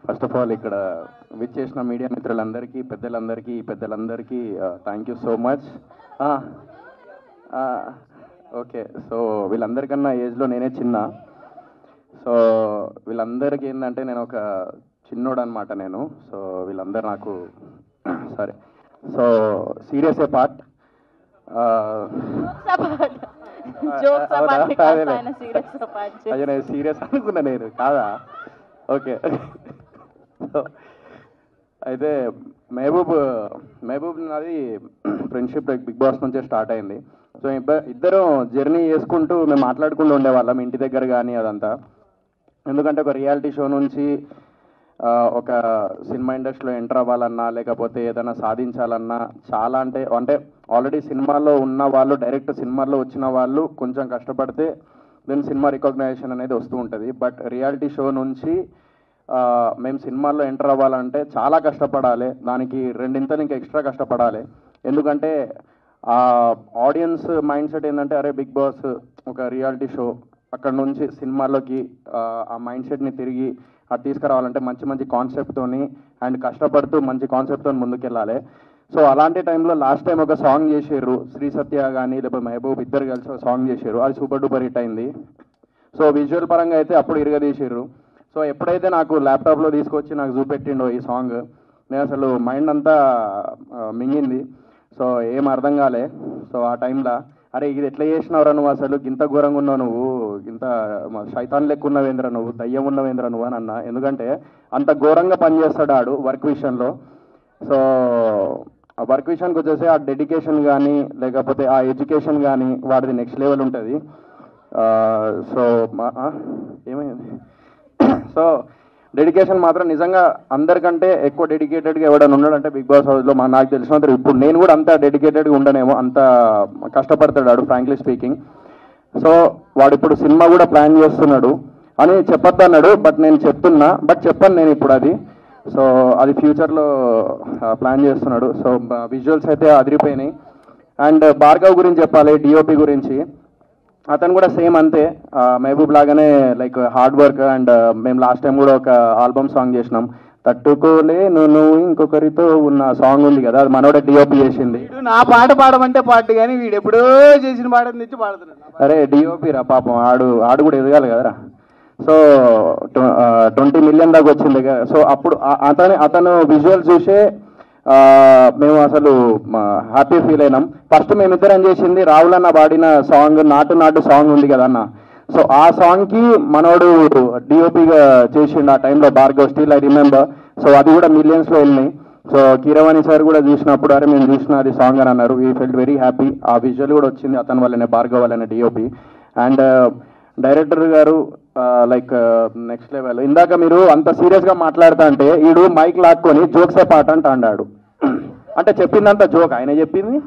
First of all ఇక్కడ విచ్చేసిన media మిత్రులందరికీ పెద్దలందరికీ thank you so much. Okay, so వీళ్ళందరికన్నా ఏజ్లో నేనే చిన్న. సో వీళ్ళందరికీ ఏంటంటే నేను ఒక చిన్నోడు అనమాట నేను. సో వీళ్ళందరూ నాకు సరే. సో సీరియస్ ఏ పార్ట్ అయ్యో నేను సీరియస్ అనుకున్నా నేను కాదా. ఓకే, అయితే మహబూబ్ నాది ఫ్రెండ్షిప్ బిగ్ బాస్ నుంచే స్టార్ట్ అయింది. సో ఇద్దరం జర్నీ చేసుకుంటూ మేము మాట్లాడుకుంటూ ఉండేవాళ్ళం ఇంటి దగ్గర కానీ అదంతా. ఎందుకంటే ఒక రియాలిటీ షో నుంచి ఒక సినిమా ఇండస్ట్రీలో ఎంటర్ అవ్వాలన్నా లేకపోతే ఏదైనా సాధించాలన్నా చాలా అంటే ఆల్రెడీ సినిమాలో ఉన్న వాళ్ళు డైరెక్ట్ సినిమాలో వచ్చిన వాళ్ళు కొంచెం కష్టపడితే దెన్ సినిమా రికగ్నైజేషన్ అనేది వస్తూ ఉంటుంది. బట్ రియాలిటీ షో నుంచి మేము సినిమాల్లో ఎంటర్ అవ్వాలంటే చాలా కష్టపడాలి, దానికి రెండింతలు ఇంకా ఎక్స్ట్రా కష్టపడాలి. ఎందుకంటే ఆడియన్స్ మైండ్ సెట్ ఏంటంటే అరే బిగ్ బాస్ ఒక రియాలిటీ షో, అక్కడ నుంచి సినిమాల్లోకి ఆ మైండ్ సెట్ని తిరిగి అది తీసుకురావాలంటే మంచి మంచి కాన్సెప్ట్తోని అండ్ కష్టపడుతూ మంచి కాన్సెప్ట్తో ముందుకెళ్ళాలి. సో అలాంటి టైంలో లాస్ట్ టైం ఒక సాంగ్ చేసారు, శ్రీ సత్య కానీ లేకపోతే మహబూబ్ ఇద్దరు కలిసి ఒక సాంగ్ చేసారు, అది సూపర్ డూపర్ హిట్ అయింది. సో విజువల్ పరంగా అయితే అప్పుడు ఇరగదీసారు. సో ఎప్పుడైతే నాకు ల్యాప్టాప్లో తీసుకొచ్చి నాకు చూపెట్టిండో ఈ సాంగ్, నేను అసలు మైండ్ అంతా మింగింది. సో ఏం అర్థం కాలే. సో ఆ టైంలో అరే ఇది ఎట్లా చేసినవరా నువ్వు, అసలు ఇంత ఘోరంగా ఉన్నావు నువ్వు, ఇంత శైతాన్ లెక్క ఉన్నవేంద్ర నువ్వు, దయ్యం ఉన్నవేంద్ర నువ్వు అని అన్నా. ఎందుకంటే అంత ఘోరంగా పనిచేస్తాడు ఆడు వర్క్ విషయంలో. సో ఆ వర్క్ విషయానికి వచ్చేసి ఆ డెడికేషన్ కానీ లేకపోతే ఆ ఎడ్యుకేషన్ కానీ వాడిది నెక్స్ట్ లెవెల్ ఉంటుంది. సో ఏమైంది, సో డెడికేషన్ మాత్రం నిజంగా అందరికంటే ఎక్కువ డెడికేటెడ్గా ఎవడైనా ఉన్నాడంటే బిగ్ బాస్ హౌస్లో నాకు తెలిసినంత. ఇప్పుడు నేను కూడా అంత డెడికేటెడ్గా ఉండనేమో, అంత కష్టపడతాడు ఫ్రాంక్లీ స్పీకింగ్. సో వాడు ఇప్పుడు సినిమా కూడా ప్లాన్ చేస్తున్నాడు అని చెప్పొద్దు అన్నాడు, బట్ నేను చెప్తున్నా, బట్ చెప్పాను నేను ఇప్పుడు అది. సో అది ఫ్యూచర్లో ప్లాన్ చేస్తున్నాడు. సో విజువల్స్ అయితే అదిరిపోయినాయి. అండ్ భార్గవ్ గురించి చెప్పాలి, డిఓపి గురించి. అతను కూడా సేమ్ అంతే, మహబూబ్ లాగానే లైక్ హార్డ్ వర్క్. అండ్ మేము లాస్ట్ టైం కూడా ఒక ఆల్బమ్ సాంగ్ చేసినాం, తట్టుకోలేను నువ్వు ఇంకొకరితో ఉన్న సాంగ్ ఉంది కదా, అది మనోడే డిఓపి చేసింది. నా పాట పాడమంటే పాట కానీ వీడు ఎప్పుడో చేసిన పాట తెచ్చి పాడుతున్నాడు. అరే డిఓపి రా పాపం, ఆడు కూడా ఎదగాలి కదరా. సో 20 మిలియన్ దాకా వచ్చింది. సో అప్పుడు అతను విజువల్ చూసే మేము అసలు హ్యాపీ ఫీల్ అయినాం. ఫస్ట్ మేమిద్దరం చేసింది రాహుల్ అన్న పాడిన సాంగ్ నాటు సాంగ్ ఉంది కదన్న. సో ఆ సాంగ్కి మనోడు డిఓపిగా చేసిండు ఆ టైంలో Bhargav, still I remember. So అది కూడా మిలియన్స్లో వెళ్ళినాయి. సో కీరవాణి సార్ కూడా చూసినప్పుడు అరే మేము చూసిన అది సాంగ్ అని అన్నారు. We felt very happy. ఆ విజువల్ కూడా వచ్చింది అతని వల్లనే, భార్గవ్ వల్లనే డిఓపి. అండ్ డైరెక్టర్ గారు లైక్ నెక్స్ట్ లెవెల్. ఇందాక మీరు అంత సీరియస్గా మాట్లాడుతా అంటే ఈడు మైక్ లాక్కొని జోక్సే పాట అంట అన్నాడు. అంటే చెప్పిందంతా జోక్, ఆయన చెప్పింది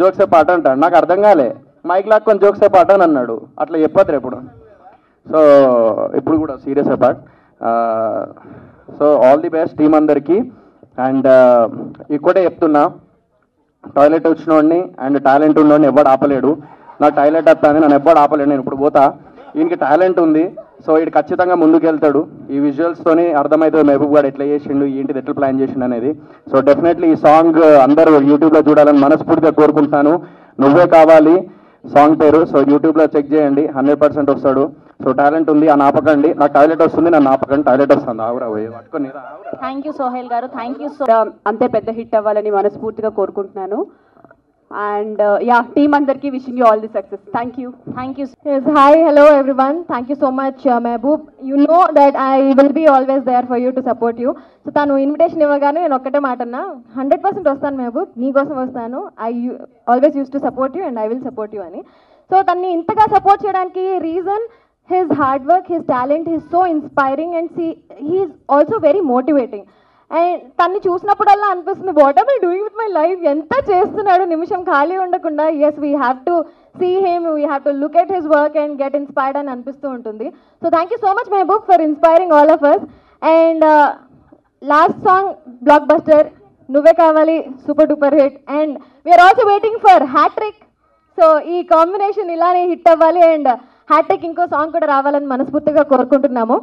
జోక్సే పాట అంటాడు. నాకు అర్థం కాలే, మైక్ లాక్కొని జోక్సే పాట అని అన్నాడు. అట్లా చెప్పద్దు ఎప్పుడు. సో ఇప్పుడు కూడా serious part. So all the best team అందరికీ. అండ్ ఇక్కడే చెప్తున్నా, టాయిలెట్ వచ్చినోడిని అండ్ టాలెంట్ ఉన్నోడిని ఎవడు ఆపలేడు. నాకు టాయిలెట్ వస్తాను, నన్ను ఎవ్వడు ఆపలేడు. నేను ఇప్పుడు పోతా, ఈయనకి టాలెంట్ ఉంది. సో వీడు ఖచ్చితంగా ముందుకు వెళ్తాడు. ఈ విజువల్స్తోని అర్థమవుతుంది మహబూబ్ గారు ఎట్లా చేసిండు, ఏంటిది ఎట్లా ప్లాన్ చేసిండు అనేది. సో డెఫినెట్లీ ఈ సాంగ్ అందరూ యూట్యూబ్లో చూడాలని మనస్ఫూర్తిగా కోరుకుంటున్నాను. నువ్వే కావాలి సాంగ్ పేరు. సో యూట్యూబ్లో చెక్ చేయండి, 100% వస్తాడు. సో టాలెంట్ ఉంది అని ఆపకండి. నాకు టాయిలెట్ వస్తుంది, నన్ను ఆపకండి, టాయిలెట్ వస్తుంది. ఆవురా పట్టుకొని. థ్యాంక్ యూ సోహెల్ గారు, థ్యాంక్ యూ సో. అంతే పెద్ద హిట్ అవ్వాలని మనస్ఫూర్తిగా కోరుకుంటున్నాను. And yeah, team andarki wishing you all the success. Thank you. Yes, hi, hello everyone. Thank you so much, Mehboob. You know that I will be always there for you to support you. So tanu invitation ivagane nenu okkate maatanna 100% vastanu Mehboob, nee kosam vastanu. I always used to support you and I will support you ani. So tanni intaga support cheyadaniki reason his hard work, his talent, he is so inspiring and he is also very motivating. And తన్ని చూసినప్పుడల్లా అనిపిస్తుంది what are I doing with my life, ఎంత చేస్తున్నాడు నిమిషం ఖాళీ ఉండకుండా. Yes, we have to see him, we have to look at his work and get inspired అని అనిపిస్తూ ఉంటుంది. So thank you so much Mehboob for inspiring all of us. And last song blockbuster, Nuvve Kavali, super duper hit. And we are also waiting for hattrick. So ఈ combination ఇలానే hit అవ్వాలి and hat trick ఇంకో song కూడా రావాలని మనస్ఫూర్తిగా కోరుకుంటున్నాము.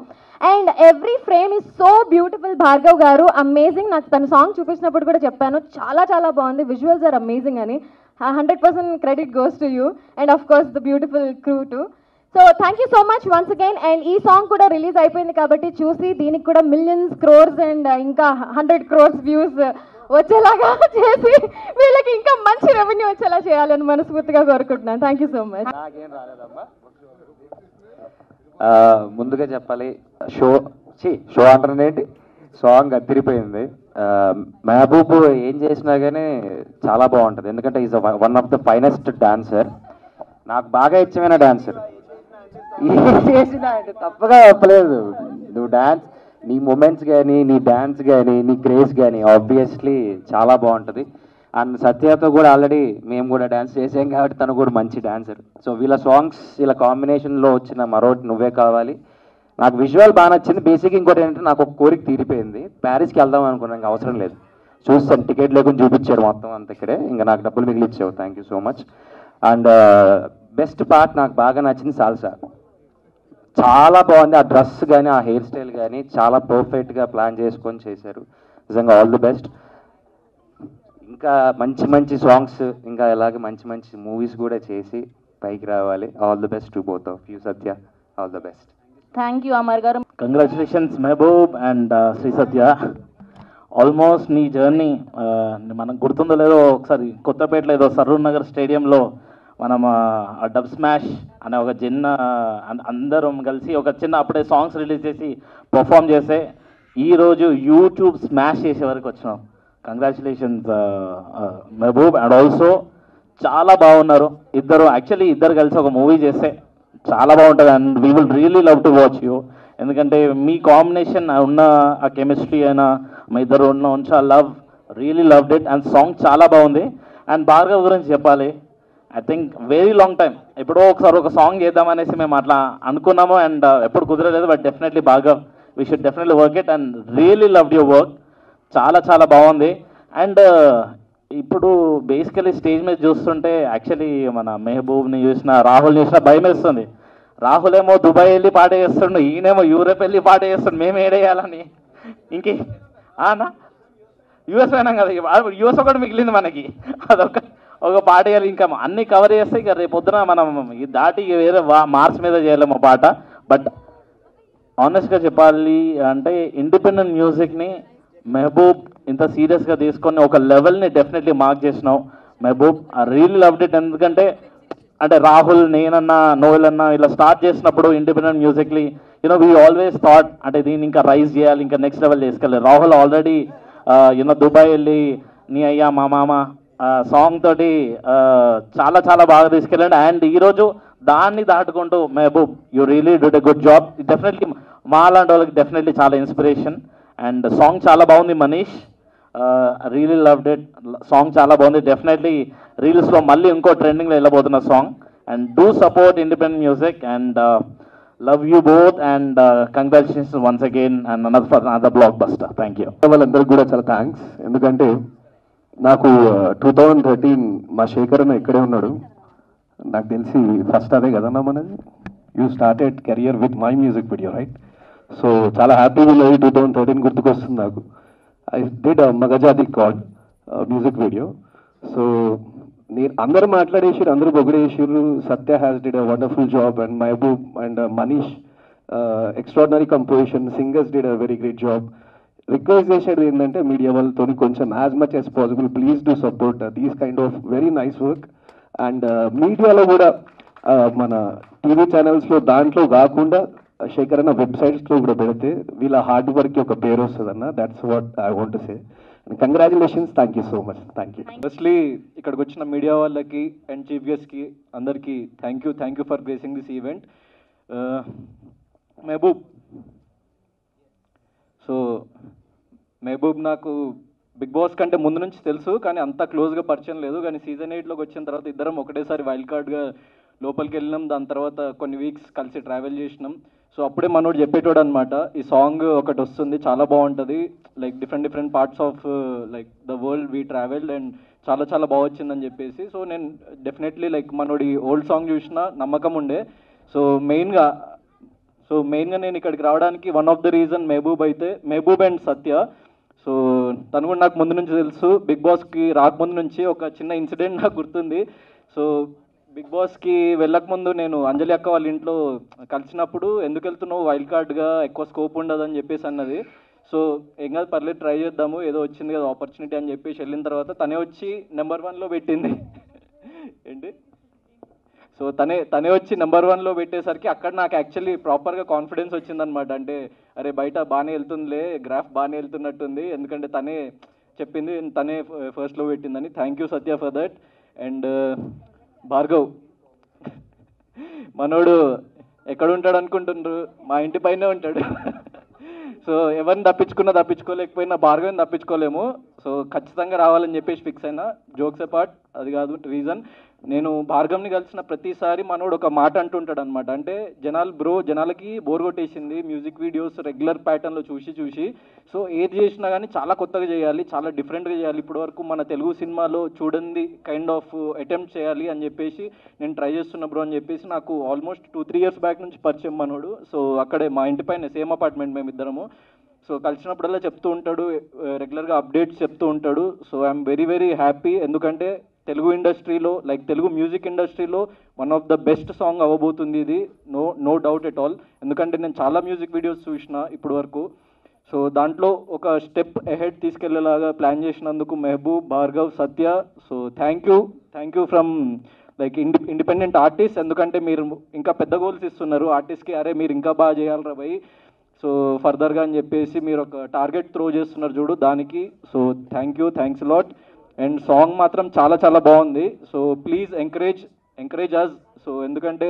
And every frame is so beautiful. Bhargav గారు amazing. నాకు తన సాంగ్ చూపించినప్పుడు కూడా చెప్పాను, చాలా చాలా బాగుంది, విజువల్స్ ఆర్ అమేజింగ్ అని. 100% credit goes to you and of course the beautiful crew to. So thank you so much once again. And ఈ సాంగ్ కూడా రిలీజ్ అయిపోయింది కాబట్టి చూసి దీనికి కూడా మిలియన్స్, క్రోర్స్ అండ్ ఇంకా 100 crores వ్యూస్ వచ్చేలాగా చేసి వీళ్ళకి ఇంకా మంచి రెవెన్యూ వచ్చేలా చేయాలని మనస్ఫూర్తిగా కోరుకుంటున్నాను. Thank you so much. ముందుగా చెప్పాలి, షో అంటారేంటి, సాంగ్ అదిరిపోయింది. మెహబూబ్ ఏం చేసినా కానీ చాలా బాగుంటుంది, ఎందుకంటే is one of the finest dancer. నాకు బాగా ఇష్టమైన డాన్సర్. ఏం చేసినా అంటే తప్పగా చెప్పలేదు. నువ్వు డాన్స్, నీ మూమెంట్స్ కానీ, నీ డాన్స్ కానీ, నీ క్రేజ్ కానీ ఆబ్వియస్లీ చాలా బాగుంటుంది. అండ్ సత్యతో కూడా ఆల్రెడీ మేము కూడా డాన్స్ చేసాం కాబట్టి తను కూడా మంచి డాన్సర్. సో వీళ్ళ సాంగ్స్, వీళ్ళ కాంబినేషన్లో వచ్చిన మరోటి నువ్వే కావాలి. నాకు విజువల్ బాగా నచ్చింది. బేసిక్ ఇంకోటి ఏంటంటే నాకు ఒక కోరిక తీరిపోయింది, ప్యారిస్కి వెళ్దాం అనుకున్నాను, ఇంకా అవసరం లేదు, చూస్తాను, టికెట్ లేకుండా చూపించాడు మొత్తం అంత ఇక్కడే, ఇంకా నాకు డబ్బులు మిగిలిచ్చావు. Thank you so much. And best part నాకు బాగా నచ్చింది సాల్సా. చాలా బాగుంది. ఆ డ్రెస్ కానీ, ఆ హెయిర్ స్టైల్ కానీ చాలా పర్ఫెక్ట్గా ప్లాన్ చేసుకొని చేశారు. నిజంగా ఆల్ ది బెస్ట్. ఇంకా మంచి మంచి సాంగ్స్, ఇంకా ఇలాగే మంచి మంచి మూవీస్ కూడా చేసి పైకి రావాలి. All the best to both of you. Satya, all the best. Thank you Amar garu. Congratulations Mehboob and Sri Satya. Almost నీ జర్నీ మనకు గుర్తుందో లేదో, ఒకసారి కొత్తపేటలో ఏదో సరూర్ నగర్ స్టేడియంలో మనం డబ్ స్మాష్ అనే ఒక చిన్న అందరం కలిసి ఒక చిన్న అప్పుడే సాంగ్స్ రిలీజ్ చేసి పర్ఫామ్ చేస్తే ఈరోజు యూట్యూబ్ స్మాష్ చేసే వరకు వచ్చినాం. కంగ్రాచులేషన్స్ మెహబూబ్. అండ్ ఆల్సో చాలా బాగున్నారు ఇద్దరు. యాక్చువల్లీ ఇద్దరు కలిసి ఒక మూవీ చేస్తే చాలా బాగుంటుంది and we will really love to watch you. ఎందుకంటే మీ కాంబినేషన్ ఉన్న ఆ కెమిస్ట్రీ అయినా మీ ఇద్దరు ఉన్న love, really loved it. And song చాలా బాగుంది. అండ్ భార్గవ్ గురించి చెప్పాలి, I think very long time ఎప్పుడో ఒకసారి ఒక సాంగ్ చేద్దామనేసి మేము అట్లా అనుకున్నాము అండ్ ఎప్పుడు కుదరలేదు. But definitely Bhargav, we should definitely work it and really loved your work. చాలా చాలా బాగుంది. అండ్ ఇప్పుడు బేసికలీ స్టేజ్ మీద చూస్తుంటే యాక్చువల్లీ మన మెహబూబ్ని చూసినా, రాహుల్ని చూసినా భయం వేస్తుంది. రాహుల్ ఏమో దుబాయ్ వెళ్ళి పాట చేస్తుండు, ఈయనేమో యూరోప్ వెళ్ళి పాట చేస్తుండు, మేము ఏడేయాలని. ఇంకే అన్నా యూఎస్ పోయినాం కదా, యూఎస్ ఒకటి మిగిలింది మనకి, ఒక పాట వేయాలి. ఇంకా అన్నీ కవర్ చేస్తే ఇక రేపు పొద్దున మనం దాటి వేరే మార్క్స్ మీద చేయలేము పాట. బట్ ఆనెస్ట్గా చెప్పాలి అంటే ఇండిపెండెంట్ మ్యూజిక్ని మెహబూబ్ ఇంత సీరియస్గా తీసుకొని ఒక లెవెల్ని డెఫినెట్లీ మార్క్ చేసినావు Mehboob. I really loved it. ఎందుకంటే అంటే రాహుల్, నేనన్నా, నోయల్ అన్నా ఇలా స్టార్ట్ చేసినప్పుడు independent musically you know we always thought అంటే దీన్ని ఇంకా రైజ్ చేయాలి, ఇంకా నెక్స్ట్ లెవెల్ తీసుకెళ్ళాలి. రాహుల్ ఆల్రెడీ యూనో దుబాయ్ వెళ్ళి నీ అయ్యా మా మామ సాంగ్ తోటి చాలా చాలా బాగా తీసుకెళ్ళండి. అండ్ ఈరోజు దాన్ని దాటుకుంటూ Mehboob you really Dude a good job. Definitely మా లాంటి వాళ్ళకి డెఫినెట్లీ చాలా ఇన్స్పిరేషన్. అండ్ సాంగ్ చాలా బాగుంది Manish, really loved it. Song చాలా బాగుంది. డెఫినెట్లీ రీల్స్లో మళ్ళీ ఇంకో ట్రెండింగ్లో వెళ్ళబోతున్న song. And do support independent music and love you both and congratulations once again and another blockbuster. Thank you. వాళ్ళందరికీ కూడా చాలా థ్యాంక్స్. ఎందుకంటే నాకు 2013 మా శేఖర్ అన్న ఇక్కడే ఉన్నాడు, నాకు తెలిసి ఫస్ట్ అదే కదన్నా మనది. You started career with my music video right. So చాలా హ్యాపీగా ఉన్నది. 2013 గుర్తుకొస్తుంది నాకు. I did Magajathi call music video. So నేను అందరూ మాట్లాడేసారు, అందరూ పొగిడేసారు. Satya has did a wonderful job and Mehboob and Manish extraordinary composition, singers did a very great job. Request చేసేది ఏంటంటే మీడియా వాళ్ళతో కొంచెం as much as possible please do support these kind of very nice work. And మీడియాలో కూడా మన TV ఛానల్స్లో దాంట్లో కాకుండా శేఖర్ అన్న వెబ్సైట్స్లో కూడా పెడితే వీళ్ళ హార్డ్ వర్క్కి ఒక పేరు వస్తుంది అన్న. That's what I want to say. Congratulations. Thank you so much. Thank you. Firstly ఇక్కడికి వచ్చిన మీడియా వాళ్ళకి అండ్ చీఫ్ గెస్ట్కి అందరికీ thank you for gracing this event. Mehboob, so Mehboob నాకు బిగ్ బాస్ కంటే ముందు నుంచి తెలుసు, కానీ అంత క్లోజ్గా పరిచయం లేదు. కానీ సీజన్ 8లోకి వచ్చిన తర్వాత ఇద్దరం ఒకటేసారి వైల్డ్ కార్డ్గా లోపలికి వెళ్ళినాం. దాని తర్వాత కొన్ని వీక్స్ కలిసి ట్రావెల్ చేసినాం. సో అప్పుడే మనోడు చెప్పేటోడు అనమాట, ఈ సాంగ్ ఒకటి వస్తుంది చాలా బాగుంటుంది, like different parts of like the world we travelled and చాలా చాలా బాగా వచ్చిందని చెప్పేసి. సో నేను డెఫినెట్లీ లైక్ మనోడి ఓల్డ్ సాంగ్ చూసిన నమ్మకం ఉండే. సో మెయిన్గా సో మెయిన్గా నేను ఇక్కడికి రావడానికి one of the reason Mehboob and Satya. So తను కూడా నాకు ముందు నుంచి తెలుసు. బిగ్ బాస్కి రాకముందు నుంచి ఒక చిన్న ఇన్సిడెంట్ నాకు గుర్తుంది. సో బిగ్ బాస్కి వెళ్ళకముందు నేను అంజలి అక్క వాళ్ళ ఇంట్లో కలిసినప్పుడు ఎందుకు వెళ్తున్నావు, వైల్డ్ కార్డ్గా ఎక్కువ స్కోప్ ఉండదు అని చెప్పేసి అన్నది. సో ఏం కాదు పర్లేదు ట్రై చేద్దాము, ఏదో వచ్చింది కదా ఆపర్చునిటీ అని చెప్పేసి వెళ్ళిన తర్వాత తనే వచ్చి నెంబర్ 1లో పెట్టింది. ఏంటి సో తనే వచ్చి నెంబర్ 1లో పెట్టేసరికి అక్కడ నాకు యాక్చువల్లీ ప్రాపర్గా కాన్ఫిడెన్స్ వచ్చిందనమాట. అంటే అరే బయట బాగానే వెళ్తుందిలే, గ్రాఫ్ బాగానే వెళ్తున్నట్టుంది, ఎందుకంటే తనే చెప్పింది, తనే ఫస్ట్లో పెట్టిందని. Thank you Satya for that. And Bhargav మనోడు ఎక్కడ ఉంటాడు అనుకుంటుండ్రు, మా ఇంటి పైనే ఉంటాడు. సో ఎవరిని తప్పించుకోలేకపోయినా భార్గవ్ని తప్పించుకోలేము. సో ఖచ్చితంగా రావాలని చెప్పేసి ఫిక్స్ అయినా. జోక్స్ అపార్ట్, అది కాదు రీజన్. నేను భార్గవ్ని కలిసిన ప్రతిసారి మనోడు ఒక మాట అంటుంటాడు అనమాట. అంటే జనాలకి బోర్ కొట్టేసింది మ్యూజిక్ వీడియోస్ రెగ్యులర్ ప్యాటర్న్లో చూసి. సో ఏది చేసినా కానీ చాలా కొత్తగా చేయాలి, చాలా డిఫరెంట్గా చేయాలి, ఇప్పటి వరకు మన తెలుగు సినిమాలో చూడండి కైండ్ ఆఫ్ అటెంప్ట్ చేయాలి అని చెప్పేసి నేను ట్రై చేస్తున్నా బ్రో అని చెప్పేసి నాకు ఆల్మోస్ట్ 2-3 years బ్యాక్ నుంచి పరిచయం మనోడు. సో అక్కడే మా ఇంటి పైన సేమ్ అపార్ట్మెంట్ మేమిద్దరము. సో కలిసినప్పుడల్లా చెప్తూ ఉంటాడు, రెగ్యులర్గా అప్డేట్స్ చెప్తూ ఉంటాడు. So I'm very very happy. ఎందుకంటే తెలుగు ఇండస్ట్రీలో తెలుగు మ్యూజిక్ ఇండస్ట్రీలో one of the best song అవ్వబోతుంది ఇది, నో డౌట్ ఎట్ ఆల్. ఎందుకంటే నేను చాలా మ్యూజిక్ వీడియోస్ చూసిన ఇప్పటి వరకు. సో దాంట్లో ఒక స్టెప్ అహెడ్ తీసుకెళ్లేలాగా ప్లాన్ చేసినందుకు Mehboob, Bhargav, Satya, so thank you from independent artist. ఎందుకంటే మీరు ఇంకా పెద్ద గోల్స్ ఇస్తున్నారు ఆర్టిస్ట్కి, అరే మీరు ఇంకా బాగా చేయాలరా భయ్, సో ఫర్దర్గా అని చెప్పేసి మీరు ఒక టార్గెట్ త్రో చేస్తున్నారు చూడు దానికి. So thanks lot. And song మాత్రం చాలా చాలా బాగుంది. So please encourage us. So ఎందుకంటే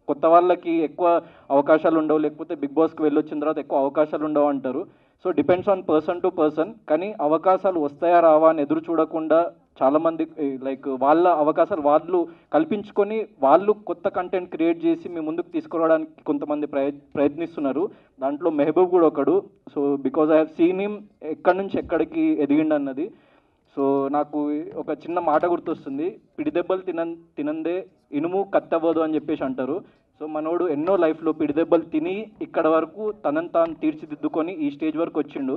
కొత్త వాళ్ళకి ఎక్కువ అవకాశాలు ఉండవు, లేకపోతే బిగ్ బాస్కి వెళ్ళొచ్చిన తర్వాత ఎక్కువ అవకాశాలు ఉండవు అంటారు. So depends on person to person. కానీ అవకాశాలు వస్తాయా రావా అని ఎదురు చూడకుండా చాలామంది వాళ్ళ అవకాశాలు వాళ్ళు కల్పించుకొని వాళ్ళు కొత్త కంటెంట్ క్రియేట్ చేసి మీ ముందుకు తీసుకురావడానికి కొంతమంది ప్రయత్నిస్తున్నారు. దాంట్లో మెహబూబ్ కూడా ఒకడు. So because I have seen him ఎక్కడి నుంచి ఎక్కడికి ఎదిగిండు అన్నది. సో నాకు ఒక చిన్న మాట గుర్తొస్తుంది, పిడిదెబ్బలు తినందే ఇనుము కత్తవ్వదు అని చెప్పేసి అంటారు. సో మనోడు ఎన్నో లైఫ్లో పిడిదెబ్బలు తిని ఇక్కడ వరకు తనని తాను తీర్చిదిద్దుకొని ఈ స్టేజ్ వరకు వచ్చిండు.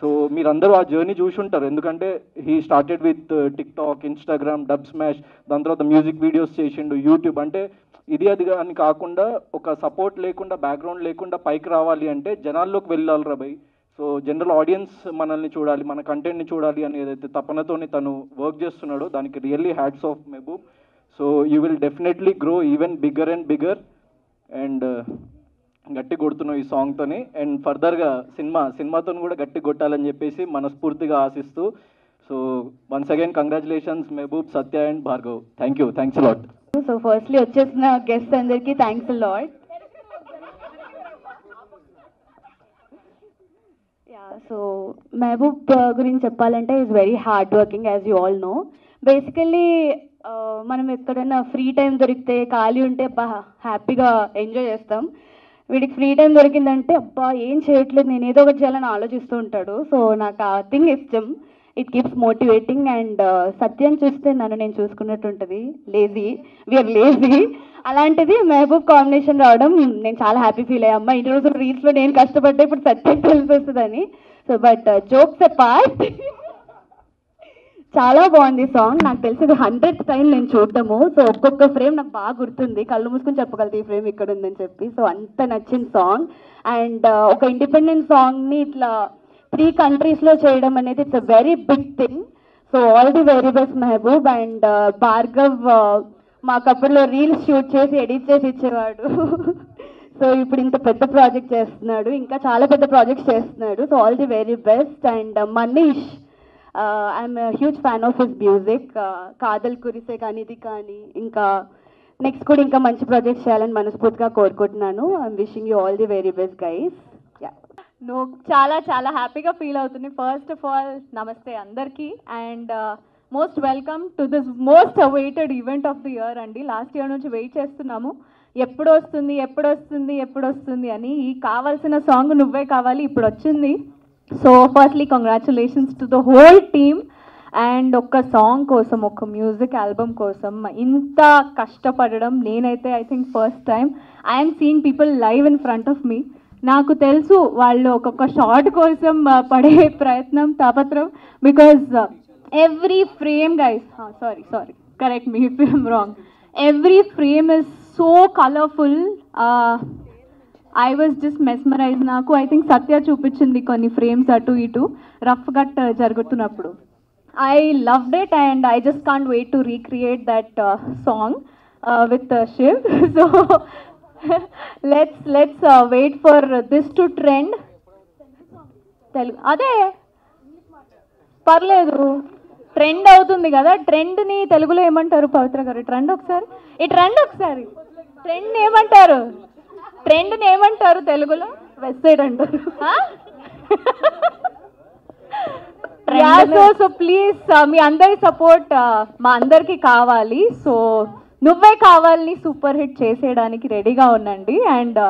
సో మీరందరూ ఆ జర్నీ చూసి ఉంటారు. ఎందుకంటే he started with TikTok, Instagram, dub smash, దాని తర్వాత మ్యూజిక్ వీడియోస్ చేసిండు, యూట్యూబ్. అంటే ఇది అది అని కాకుండా ఒక సపోర్ట్ లేకుండా, బ్యాక్గ్రౌండ్ లేకుండా పైకి రావాలి అంటే జనాల్లోకి వెళ్ళాలి భయ్. సో జనరల్ ఆడియన్స్ మనల్ని చూడాలి, మన కంటెంట్ని చూడాలి అని ఏదైతే తపనతోని తను వర్క్ చేస్తున్నాడో దానికి really hats off Mehboob. So you will definitely grow even bigger and bigger. And గట్టి కొడుతున్నావు ఈ సాంగ్తోని. అండ్ ఫర్దర్గా సినిమాతో కూడా గట్టి కొట్టాలని చెప్పేసి మనస్ఫూర్తిగా ఆశిస్తూ. So once again congratulations Mehboob, Satya and Bhargav. Thanks lot. So firstly వచ్చేసిన గెస్ట్ అందరికీ థ్యాంక్స్ లాట్. సో మెహబూబ్ గురించి చెప్పాలంటే is very hard working as you all know. Basically మనం ఎక్కడైనా ఫ్రీ టైం దొరికితే ఖాళీ ఉంటే హ్యాపీగా ఎంజాయ్ చేస్తాం. వీడికి ఫ్రీ టైం దొరికిందంటే అబ్బా ఏం చేయట్లేదు, నేను ఏదో ఒకటి చేయాలని ఆలోచిస్తూ ఉంటాడు. సో నాకు ఆ థింగ్ ఇష్టం, ఇట్ కీప్స్ మోటివేటింగ్. అండ్ సత్యం చూస్తే నన్ను నేను చూసుకున్నట్టు ఉంటుంది, వీఆర్ లేజీ. అలాంటిది మెహబూబ్ కాంబినేషన్ రావడం నేను చాలా హ్యాపీ ఫీల్ అయ్యా. అమ్మ ఇన్ని రోజులు రీల్స్లో నేను కష్టపడ్డా, ఇప్పుడు సత్యం తెలిసి వస్తుందని. సో బట్ జోక్స్ అపార్ట్ చాలా బాగుంది సాంగ్. నాకు తెలిసి 100th time నేను చూడటము. సో ఒక్కొక్క ఫ్రేమ్ నాకు బాగా గుర్తుంది, కళ్ళు మూసుకుని చెప్పగలదు ఈ ఫ్రేమ్ ఇక్కడ ఉందని చెప్పి. సో అంత నచ్చిన సాంగ్. అండ్ ఒక ఇండిపెండెంట్ సాంగ్ని ఇట్లా 3 countries చేయడం అనేది it's a very big thing. So all the very best Mehboob. And Bhargav మాకు అప్పట్లో రీల్స్ షూట్ చేసి ఎడిట్ చేసి ఇచ్చేవాడు. సో ఇప్పుడు ఇంత పెద్ద ప్రాజెక్ట్ చేస్తున్నాడు, ఇంకా చాలా పెద్ద ప్రాజెక్ట్స్ చేస్తున్నాడు. So all the very best. And Manish, I'm huge fan of his music. Kadhal Kurise కానీ ఇది కానీ ఇంకా నెక్స్ట్ కూడా ఇంకా మంచి ప్రాజెక్ట్స్ చేయాలని మనస్ఫూర్తిగా కోరుకుంటున్నాను. I'm wishing you all the very best guys. చాలా చాలా హ్యాపీగా ఫీల్ అవుతుంది. ఫస్ట్ ఆఫ్ ఆల్ నమస్తే అందరికీ. And most welcome to this most awaited event of the year అండి. లాస్ట్ ఇయర్ నుంచి వెయిట్ చేస్తున్నాము, ఎప్పుడు వస్తుంది అని. ఈ కావాల్సిన సాంగ్ నువ్వే కావాలి ఇప్పుడు వచ్చింది. So firstly congratulations to the whole team. And ఒక సాంగ్ కోసం, ఒక మ్యూజిక్ ఆల్బమ్ కోసం ఇంత కష్టపడడం నేనైతే I think first time I'm seeing people live in front of me. నాకు తెలుసు వాళ్ళు ఒక్కొక్క షార్ట్ కోసం పడే ప్రయత్నం, తాపత్రం, because every frame guys, sorry correct me if I'm wrong, every frame is so colourful. I was just mesmerise. నాకు I think Satya చూపించింది కొన్ని ఫ్రేమ్స్ అటు ఇటు రఫ్ గట్ జరుగుతున్నప్పుడు. I loved it and I just can't wait to recreate that song with Shiv. So let's wait for this to trend. అదే పర్లేదు, trend అవుతుంది కదా. ట్రెండ్ని తెలుగులో ఏమంటారు పవిత్ర గారు? ట్రెండ్ ఒకసారి ట్రెండ్ ఏమంటారు? ట్రెండ్ని ఏమంటారు తెలుగులో? వెస్ట్ సైడ్ అంటారు. సో ప్లీజ్ మీ అందరి సపోర్ట్ మా అందరికి కావాలి. సో నువ్వే కావాలని సూపర్ హిట్ చేసేయడానికి రెడీగా ఉండండి. And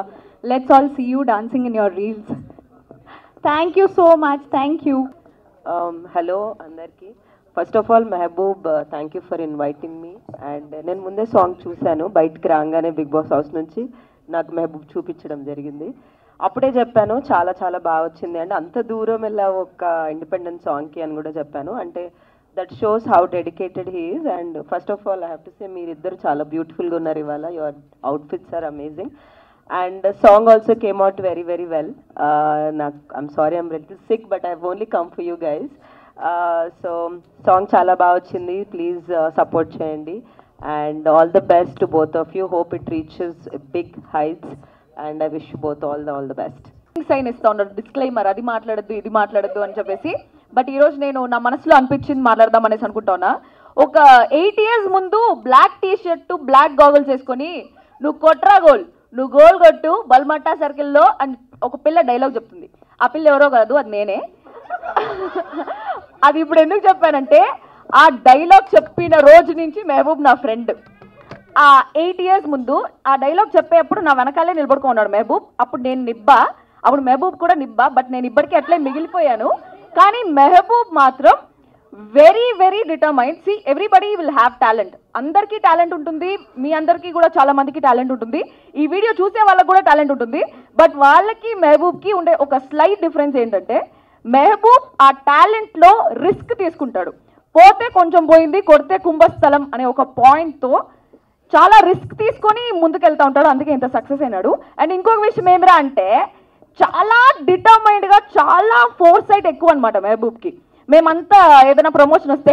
let's all see you dancing in your reels. Thank you so much. Thank you. Hello అందరికీ. First of all Mehboob, thank you for inviting me. And నేను ముందే సాంగ్ చూశాను, బయటకు రాగానే బిగ్ బాస్ హౌస్ నుంచి నాకు మెహబూబ్ చూపించడం జరిగింది. అప్పుడే చెప్పాను చాలా చాలా బాగా వచ్చింది అండ్ అంత దూరం వెళ్ళా ఒక ఇండిపెండెంట్ సాంగ్కి అని కూడా చెప్పాను. అంటే that shows how dedicated he is. And first of all I have to say మీరిద్దరు చాలా బ్యూటిఫుల్గా ఉన్నారు ఇవాళ. Your outfits are amazing and song also came out very very well. నాకు I'm sorry I'm little sick but I have only come for you guys. So song చాలా బాగా వచ్చింది. Please support చేయండి and all the best to both of you. Hope it reaches big heights and I wish both all the best. Sign ఇస్తా ఉన్నాడు, disclaimer, అది మాట్లాడద్దు ఇది మాట్లాడద్దు అని చెప్పేసి. బట్ ఈరోజు నేను నా మనసులో అనిపించింది మాట్లాడదాం అనేసి అనుకుంటున్నా. ఒక 8 years ముందు black T shirt black goggles వేసుకొని నువ్వు కొట్రా గోల్, నువ్వు గోల్ కొట్టు బల్మట్టా సర్కిల్లో అని ఒక పిల్ల డైలాగ్ చెప్తుంది. ఆ పిల్ల ఎవరో కాదు, అది నేనే. అది ఇప్పుడు ఎందుకు చెప్పానంటే ఆ డైలాగ్ చెప్పిన రోజు నుంచి మెహబూబ్ నా ఫ్రెండ్. ఆ 8 years ముందు ఆ డైలాగ్ చెప్పేటప్పుడు నా వెనకాలే నిలబడుకున్నాడు మెహబూబ్. అప్పుడు నేను నిబ్బా, అప్పుడు మెహబూబ్ కూడా నిబ్బా. బట్ నేను ఇప్పటికీ అట్లే మిగిలిపోయాను. కానీ మెహబూబ్ మాత్రం very very determined. See everybody will have talent. అందరికీ టాలెంట్ ఉంటుంది, మీ అందరికీ కూడా చాలా మందికి టాలెంట్ ఉంటుంది, ఈ వీడియో చూసే వాళ్ళకి కూడా టాలెంట్ ఉంటుంది. బట్ వాళ్ళకి మెహబూబ్కి ఉండే ఒక స్లైట్ డిఫరెన్స్ ఏంటంటే మెహబూబ్ ఆ టాలెంట్లో రిస్క్ తీసుకుంటాడు. పోతే కొంచెం పోయింది, కొడితే కుంభస్థలం అనే ఒక పాయింట్తో చాలా రిస్క్ తీసుకొని ముందుకెళ్తా ఉంటాడు. అందుకే ఇంత సక్సెస్ అయినాడు. అండ్ ఇంకొక విషయం ఏమిరా అంటే చాలా డిటర్మైన్డ్గా, చాలా ఫోర్ సైట్ ఎక్కువ అనమాట మెహబూబ్కి. మేమంతా ఏదైనా ప్రమోషన్ వస్తే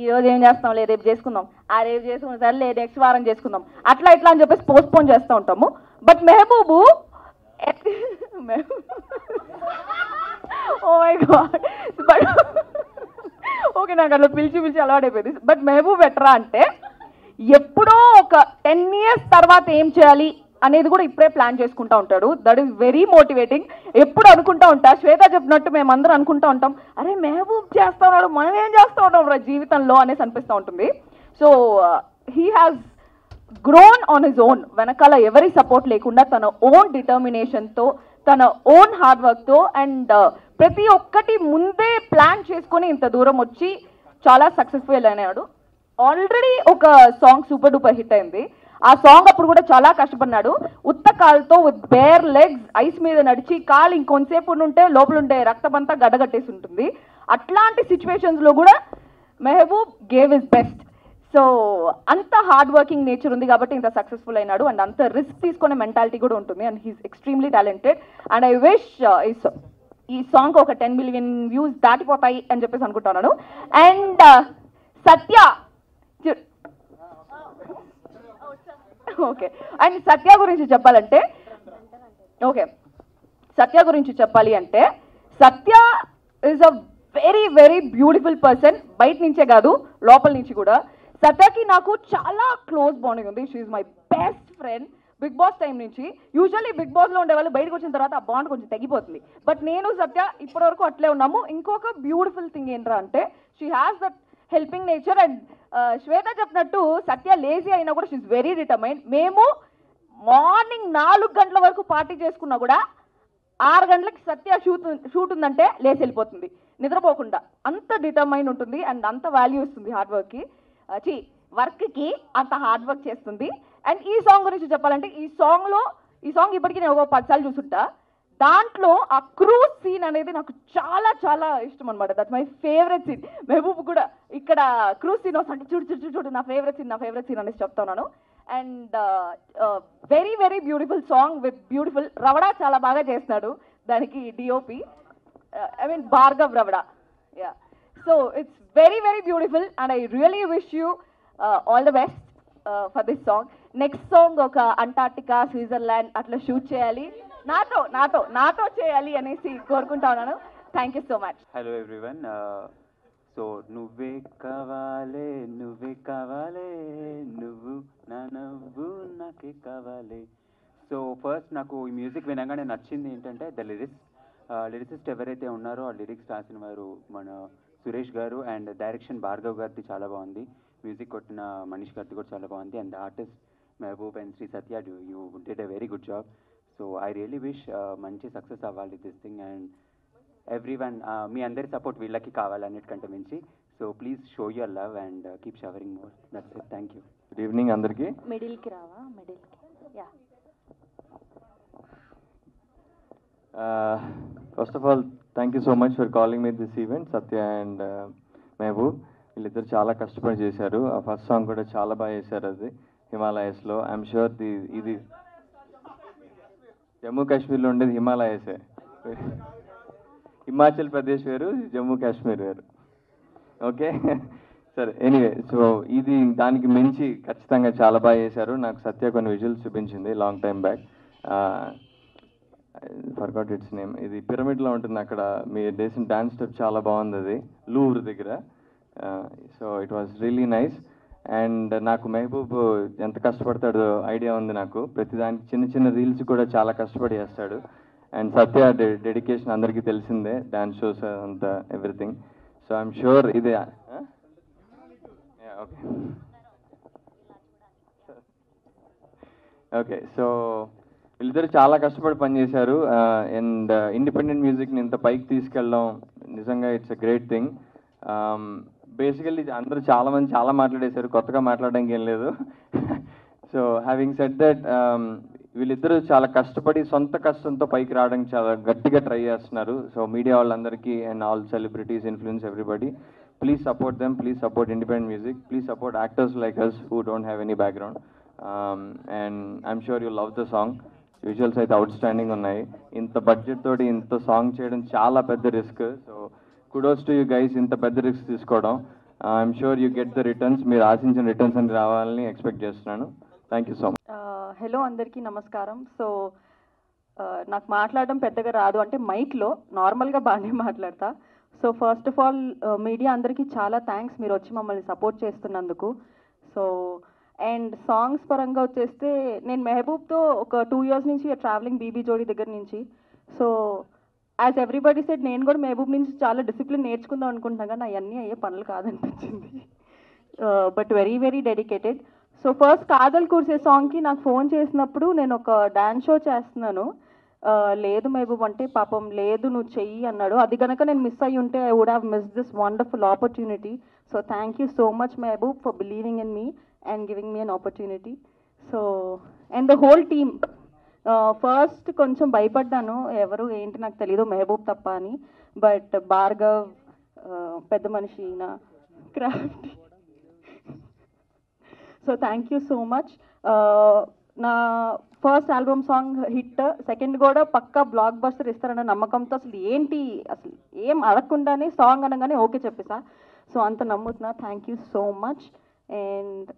ఈరోజు ఏం చేస్తాం, లేదు రేపు చేసుకుందాం, ఆ రేపు చేసుకుందాం, సరే లేదు నెక్స్ట్ వారం చేసుకుందాం, అట్లా ఇట్లా అని చెప్పేసి పోస్ట్పోన్ చేస్తూ ఉంటాము. But Mehboob oh my God, but okay నాకు అట్లా పిలిచి అలవాటైపోయింది. బట్ మెహబూబ్ ఎట్రా అంటే ఎప్పుడో ఒక 10 years తర్వాత ఏం చేయాలి అనేది కూడా ఇప్పుడే ప్లాన్ చేసుకుంటూ ఉంటాడు. That is very motivating. ఎప్పుడు అనుకుంటూ ఉంటా, శ్వేత చెప్పినట్టు మేమందరం అనుకుంటూ ఉంటాం, అరే మెహబూబ్ చేస్తూ ఉన్నాడు, మనం ఏం చేస్తూ ఉంటాం రా జీవితంలో అనేసి అనిపిస్తూ ఉంటుంది. So he has grown on his own. వెనకాల ఎవరి సపోర్ట్ లేకుండా తన ఓన్ డిటర్మినేషన్తో, తన ఓన్ హార్డ్ వర్క్తో అండ్ ప్రతి ఒక్కటి ముందే ప్లాన్ చేసుకొని ఇంత దూరం వచ్చి చాలా సక్సెస్ఫుల్ అయినాడు. ఆల్రెడీ ఒక సాంగ్ సూపర్ డూపర్ హిట్ అయింది. ఆ సాంగ్ అప్పుడు కూడా చాలా కష్టపడినాడు. ఉత్త కాలుతో విత్ బేర్ లెగ్స్ ఐస్ మీద నడిచి కాలు ఇంకొంతసేపు ఉంటే లోపల ఉండే రక్తమంతా గడ్డగట్టేసి ఉంటుంది. అట్లాంటి సిచ్యువేషన్స్లో కూడా Mehboob gave his best. So అంత హార్డ్ వర్కింగ్ నేచర్ ఉంది కాబట్టి ఇంత సక్సెస్ఫుల్ అయినాడు. అండ్ అంత రిస్క్ తీసుకునే మెంటాలిటీ కూడా ఉంటుంది. And he's extremely talented. And I wish ఈ సాంగ్ ఒక 10 million views దాటిపోతాయి అని చెప్పేసి అనుకుంటున్నాను. And Satya okay, and Satya గురించి చెప్పాలి అంటే Satya is a very very beautiful person. బయట నుంచే కాదు లోపల నుంచి కూడా. సత్యకి నాకు చాలా క్లోజ్ బాండింగ్ ఉంది. She is my best friend Bigg Boss time నుంచి. యూజువల్లీ బిగ్ బాస్లో ఉండే వాళ్ళు బయటకు వచ్చిన తర్వాత ఆ బాండ్ కొంచెం తగ్గిపోతుంది. బట్ నేను సత్య ఇప్పటివరకు అట్లే ఉన్నాము. ఇంకొక బ్యూటిఫుల్ థింగ్ ఏంట్రా అంటే she has that helping nature. And Shweta చెప్పినట్టు సత్య లేజీ అయినా కూడా షీఈ్ వెరీ డిటర్మైన్డ్. మేము మార్నింగ్ 4 గంటల వరకు పార్టీ చేసుకున్నా కూడా 6 గంటలకి సత్య షూట్ ఉందంటే లేచి వెళ్ళిపోతుంది నిద్రపోకుండా. అంత డిటర్మైన్ ఉంటుంది అండ్ అంత వాల్యూ ఇస్తుంది హార్డ్ వర్క్కి వర్క్కి అంత హార్డ్ వర్క్ చేస్తుంది. అండ్ ఈ సాంగ్ గురించి చెప్పాలంటే ఈ సాంగ్ ఇప్పటికీ నేను ఒక 10 సార్లు చూసుంటా. దాంట్లో ఆ క్రూజ్ సీన్ అనేది నాకు చాలా చాలా ఇష్టం అనమాట. That's my favourite scene. Mehboob కూడా ఇక్కడ క్రూజ్ సీన్ వస్తుంటే చూడు నా ఫేవరెట్ సీన్ అనేసి చెప్తున్నాను. And very very beautiful song with beautiful Ravada చాలా బాగా చేస్తున్నాడు దానికి DOP, I mean Bhargav Ravada. Yeah, so it's very very beautiful and I really wish you all the best for this song. Next song ఒక Antarctica Switzerland అట్లా shoot చేయాలి, నాతో చేయాలి అనేసి కోరుకుంటా ఉన్నాను. Thank you so much. Hello everyone. So నువ్వే కావాలే నువ్వు నా నవ్వు నాకే కావాలి. సో ఫస్ట్ నాకు ఈ మ్యూజిక్ వినగానే నచ్చింది ఏంటంటే ద లిరిసిస్ట్ ఎవరైతే ఉన్నారో ఆ లిరిక్స్ రాసిన వారు మన సురేష్ గారు అండ్ డైరెక్షన్ భార్గవ్ గారిది చాలా బాగుంది, మ్యూజిక్ కొట్టిన మనీష్ గారిది కూడా చాలా బాగుంది and artist Mehboob and Sri Satya you did a very good job. So I really wish మంచి సక్సెస్ అవ్వాలి దిస్ థింగ్ అండ్ ఎవ్రీవన్ మీ అందరి సపోర్ట్ వీళ్ళకి కావాలన్నిటికంటే మించి. So please show your love and keep showering more. That's it. Thank you. Good evening అందరికీ. మిడిల్కి రావా? మిడిల్కి. Yeah. First of all thank you so much for calling me this event. Satya and Mehboob వీళ్ళిద్దరు చాలా కష్టపడి చేశారు. ఆ ఫస్ట్ సాంగ్ కూడా చాలా బాగా చేశారు, అది హిమాలయస్లో. ఐఎమ్ షూర్ ఇది జమ్మూ కాశ్మీర్లో ఉండేది హిమాలయసే, హిమాచల్ ప్రదేశ్ వేరు, జమ్మూ కాశ్మీర్ వేరు. ఓకే సరే, ఎనీవే, సో ఇది దానికి మించి ఖచ్చితంగా చాలా బాగా చేశారు. నాకు సత్య కొన్ని విజువల్స్ చూపించింది long time back. Forgot its name. ఇది పిరమిడ్లో ఉంటుంది అక్కడ, మీ దేశం డాన్స్ స్టెప్ చాలా బాగుంది, అది లూర్ దగ్గర. So it was really nice. And నాకు మెహబూబ్ ఎంత కష్టపడతాడో ఐడియా ఉంది నాకు. ప్రతిదానికి చిన్న చిన్న రీల్స్ కూడా చాలా కష్టపడి చేస్తాడు. అండ్ సత్య డెడికేషన్ అందరికీ తెలిసిందే, డాన్స్ షోస్ అంతా ఎవ్రీథింగ్. సో ఐఎమ్ షూర్ ఇదే. ఓకే ఓకే, సో వీళ్ళిద్దరు చాలా కష్టపడి పనిచేశారు. అండ్ ఇండిపెండెంట్ మ్యూజిక్ని ఇంత పైకి తీసుకెళ్ళడం నిజంగా it's a great thing. Basically అందరూ చాలామంది చాలా మాట్లాడేశారు, కొత్తగా మాట్లాడడానికి ఏం లేదు. సో హ్యావింగ్ సెడ్ దట్, వీళ్ళిద్దరూ చాలా కష్టపడి సొంత కష్టంతో పైకి రావడానికి చాలా గట్టిగా ట్రై చేస్తున్నారు. సో మీడియా వాళ్ళందరికీ and all celebrities, influence, everybody, please support them, please support independent music, please support actors like us who don't have any background. And I'm sure you love the song. Visuals అయితే outstanding ఉన్నాయి. ఇంత budget తోటి ఇంత song చేయడం చాలా పెద్ద risk. So kudos to you guys, ఇంత పెద్ద రిస్క్ తీసుకోవడం. I'm sure you get the returns, మీరు ఆశించిన రిటర్న్స్ అని రావాలని ఎక్స్పెక్ట్ చేస్తున్నాను. Thank you so much. Hello అందరికీ నమస్కారం. సో నాకు మాట్లాడడం పెద్దగా రాదు, అంటే మైక్లో నార్మల్గా బాగానే మాట్లాడతా. So first of all media అందరికీ చాలా థ్యాంక్స్, మీరు వచ్చి మమ్మల్ని సపోర్ట్ చేస్తున్నందుకు. సో అండ్ సాంగ్స్ పరంగా వచ్చేస్తే నేను మెహబూబ్తో ఒక 2 years నుంచి ట్రావెలింగ్ బీబీ జోడీ దగ్గర నుంచి. సో యాజ్ ఎవ్రీబడి సెడ్, నేను కూడా మెహబూబ్ నుంచి చాలా డిసిప్లిన్ నేర్చుకుందాం అనుకుంటున్నాను, కానీ అవన్నీ అయ్యే పనులు కాదనిపించింది. But very very dedicated. So first Kadhal Kurise సాంగ్కి నాకు ఫోన్ చేసినప్పుడు నేను ఒక డాన్స్ షో చేస్తున్నాను, లేదు మెహబూబ్ అంటే పాపం లేదు నువ్వు చెయ్యి అన్నాడు. అది కనుక నేను మిస్ అయ్యి ఉంటే I would have miss this wonderful opportunity. So thank you so much Mehboob for believing in me and giving me an opportunity. So and the whole team, first కొంచెం భయపడ్డాను, ఎవరు ఏంటి నాకు తెలీదు మెహబూబ్ తప్ప అని. బట్ భార్గవ్, పెద్ద మనిషి, నా craft. So thank you so much. నా first album song hit, second కూడా పక్కా బ్లాక్ బస్టర్ ఇస్తారన్న నమ్మకంతో అసలు ఏంటి అసలు ఏం అడగకుండానే సాంగ్ అనగానే ఓకే చెప్పేసా. సో అంత నమ్ముతున్నా. Thank you so much and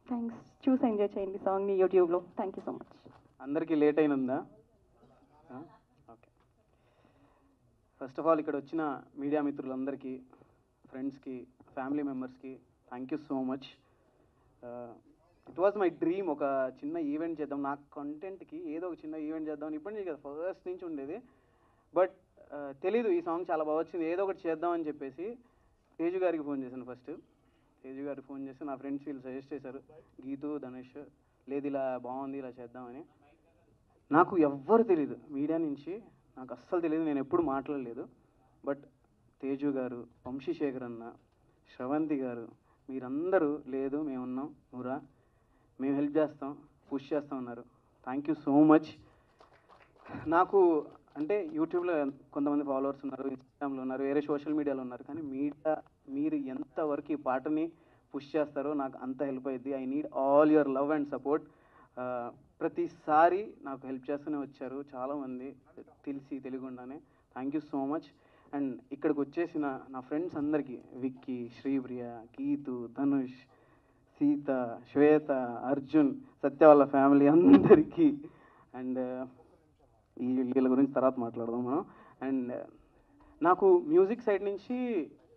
thanks. చూసి ఎంజాయ్ చేయండి సాంగ్ని యూట్యూబ్లో. Thank you so much. అందరికీ లేట్ అయినందా? ఓకే, ఫస్ట్ ఆఫ్ ఆల్ ఇక్కడ వచ్చిన మీడియా మిత్రులందరికీ, ఫ్రెండ్స్కి, ఫ్యామిలీ మెంబర్స్కి thank you so much. It was my dream, ఒక చిన్న ఈవెంట్ చేద్దాం, నాకు కంటెంట్కి ఏదో ఒక చిన్న ఈవెంట్ చేద్దాం ఇప్పటి నుంచి కదా, ఫస్ట్ నుంచి ఉండేది. బట్ తెలీదు ఈ సాంగ్ చాలా బాగా వచ్చింది, ఏదో ఒకటి చేద్దామని చెప్పేసి తేజు గారికి ఫోన్ చేశాను. ఫస్ట్ తేజు గారికి ఫోన్ చేసి నా ఫ్రెండ్స్ వీళ్ళు సజెస్ట్ చేశారు, గీతు, ధనుష్, లేదు ఇలా బాగుంది ఇలా చేద్దామని. నాకు ఎవ్వరు తెలీదు మీడియా నుంచి, నాకు అస్సలు తెలియదు, నేను ఎప్పుడు మాట్లాడలేదు. బట్ తేజు గారు, వంశీశేఖర్ అన్న, శ్రవంతి గారు, మీరందరూ లేదు మేమున్నాం నువ్వురా, మేము హెల్ప్ చేస్తాం, పుష్ చేస్తాం అన్నారు. Thank you so much. నాకు అంటే యూట్యూబ్లో కొంతమంది ఫాలోవర్స్ ఉన్నారు, ఇన్స్టాగ్రామ్లో ఉన్నారు, వేరే సోషల్ మీడియాలో ఉన్నారు, కానీ మీరు ఎంతవరకు ఈ పాటని పుష్ చేస్తారో నాకు అంత హెల్ప్ అయ్యింది. I need all your love and support. ప్రతిసారి నాకు హెల్ప్ చేస్తూనే వచ్చారు చాలామంది, తెలియకుండానే. Thank you so much. And ఇక్కడికి వచ్చేసిన నా ఫ్రెండ్స్ అందరికీ, విక్కీ, శ్రీప్రియ, గీతు, ధనుష్, సీత, శ్వేత, అర్జున్, సత్య వాళ్ళ ఫ్యామిలీ అందరికీ, అండ్ వీళ్ళ గురించి తర్వాత మాట్లాడదాం మనం. అండ్ నాకు మ్యూజిక్ సైడ్ నుంచి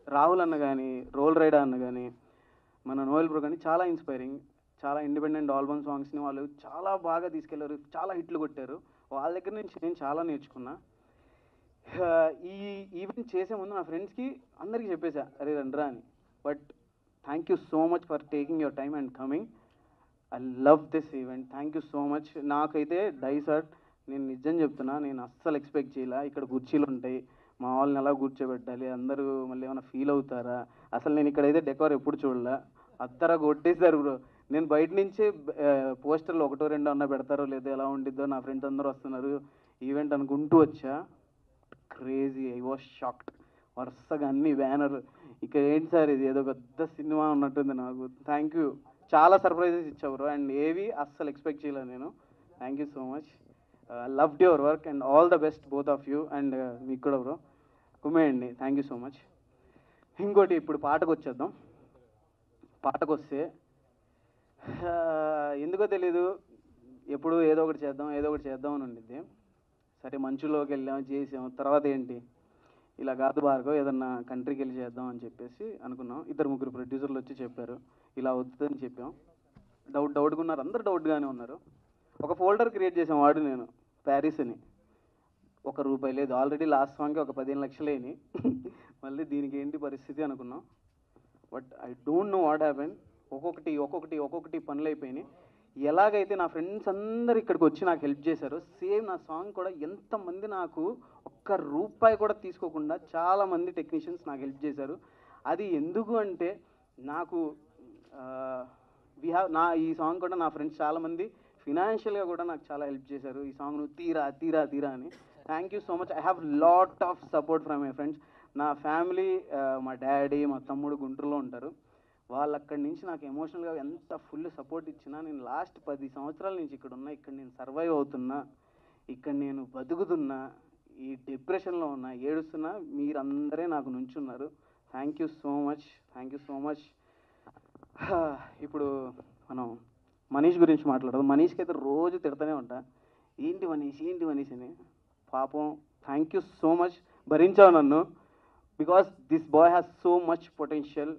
రాహుల్ అన్న కానీ, రోల్ రైడర్ అన్న కానీ, మన నోయల్ బ్రో కానీ చాలా ఇన్స్పైరింగ్. చాలా ఇండిపెండెంట్ ఆల్బమ్ సాంగ్స్ని వాళ్ళు చాలా బాగా తీసుకెళ్లారు, చాలా హిట్లు కొట్టారు. వాళ్ళ దగ్గర నుంచి నేను చాలా నేర్చుకున్నా. ఈ ఈవెంట్ చేసే ముందు నా ఫ్రెండ్స్కి అందరికీ చెప్పేసా, అరే రండ్రా అని. But thank you so much for taking your time and coming. I love this event. Thank you so much. నాకైతే డైసర్ట్, నేను నిజం చెప్తున్నా, నేను అస్సలు ఎక్స్పెక్ట్ చేయాల. ఇక్కడ కుర్చీలు ఉంటాయి, మా వాళ్ళని ఎలా కూర్చోబెట్టాలి, అందరూ మళ్ళీ ఏమైనా ఫీల్ అవుతారా, అసలు నేను ఇక్కడైతే డెకోర్ ఎప్పుడు చూడలే. అద్దరా కొట్టేశారు బ్రో. నేను బయట నుంచే పోస్టర్లు ఒకటో రెండో అన్న పెడతారో లేదో ఎలా ఉండిద్దో, నా ఫ్రెండ్స్ అందరూ వస్తున్నారు ఈవెంట్ అనుకుంటూ వచ్చా. Crazy, I was shocked. వరుసగా అన్ని బ్యానర్, ఇక ఏంటి సార్ ఇది, ఏదో పెద్ద సినిమా ఉన్నట్టుంది నాకు. థ్యాంక్ యూ, చాలా సర్ప్రైజెస్ ఇచ్చావు బ్రో. అండ్ ఏవి అస్సలు ఎక్స్పెక్ట్ చేయలేదు నేను. Thank you so much. Loved your work and all the best both of you. And మీకు కూడా బ్రో కుమ్మేయండి. Thank you so much. ఇంకోటి, ఇప్పుడు పాటకు వచ్చేద్దాం. పాటకు వస్తే ఎందుకో తెలీదు, ఎప్పుడు ఏదో ఒకటి చేద్దాం అని ఉండిద్ది. సరే మంచులోకి వెళ్ళాం, చేసాం. తర్వాత ఏంటి, ఇలా కాదు భార్గవ్, ఏదన్నా కంట్రీకి వెళ్ళి చేద్దాం అని చెప్పేసి అనుకున్నాం. 2-3 ప్రొడ్యూసర్లు వచ్చి చెప్పారు, ఇలా వద్దని చెప్పాం. డౌట్గా ఉన్నారు, అందరు డౌట్గానే ఉన్నారు. ఒక ఫోల్డర్ క్రియేట్ చేసాం, వాడు నేను, ప్యారిస్ అని. ₹1 లేదు. ఆల్రెడీ లాస్ట్ సాంగ్కి ఒక 15 లక్షలు అయినాయి. మళ్ళీ దీనికి ఏంటి పరిస్థితి అనుకున్నాం. But I don't know what happen. ఒక్కొక్కటి పనులు అయిపోయినాయి. ఎలాగైతే నా ఫ్రెండ్స్ అందరు ఇక్కడికి వచ్చి నాకు హెల్ప్ చేశారు, సేమ్ నా సాంగ్ కూడా ఎంతమంది నాకు ₹1 కూడా తీసుకోకుండా చాలామంది టెక్నీషియన్స్ నాకు హెల్ప్ చేశారు. అది ఎందుకు అంటే, నాకు ఈ సాంగ్ కూడా నా ఫ్రెండ్స్ చాలామంది ఫినాన్షియల్గా కూడా నాకు చాలా హెల్ప్ చేశారు. ఈ సాంగ్ నువ్వు తీరా అని. Thank you so much. I have lot of support from my friends. నా ఫ్యామిలీ, మా డాడీ, మా తమ్ముడు గుంటూరులో ఉంటారు. వాళ్ళు అక్కడి నుంచి నాకు ఎమోషనల్గా ఎంత ఫుల్ సపోర్ట్ ఇచ్చినా, నేను లాస్ట్ 10 సంవత్సరాల నుంచి ఇక్కడ ఉన్నా, ఇక్కడ నేను సర్వైవ్ అవుతున్నా, ఇక్కడ నేను బతుకుతున్నా, ఈ డిప్రెషన్లో ఉన్నా, ఏడుస్తున్నా, మీరందరే నాకు నుంచున్నారు. Thank you so much. ఇప్పుడు మనం మనీష్ గురించి మాట్లాడదాం. మనీష్కి అయితే రోజు తిడతానే ఉంటా, ఏంటి మనీష్ అని. పాపం, థ్యాంక్ యూ సో మచ్, భరించావు నన్ను. Because this boy has so much potential.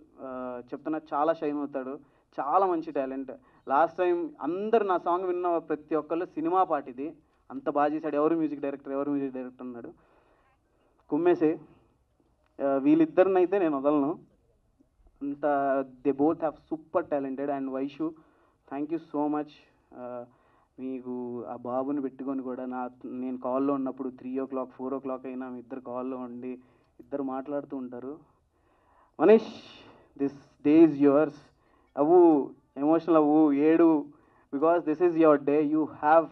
చెప్తున్నా, చాలా షైన్ అవుతాడు, చాలా మంచి టాలెంట్. లాస్ట్ టైం అందరు నా సాంగ్ విన్న ప్రతి ఒక్కళ్ళు సినిమా పాట ఇది, అంత బాగా చేశాడు, ఎవరు మ్యూజిక్ డైరెక్టర్ అన్నాడు. కుమ్మేసే. వీళ్ళిద్దరినైతే నేను వదలను, అంత they both have super talented. And Vaishu, thank you so much. మీకు ఆ బాబుని పెట్టుకొని కూడా నేను కాల్లో ఉన్నప్పుడు 3 o'clock 4 o'clock అయినా మీ ఇద్దరు కాల్లో ఉండి ఇద్దరు మాట్లాడుతూ ఉంటారు. Manish, this day is yours. అవ్వు, ఎమోషనల్ అవ్వు, ఏడు, because this is your day. You have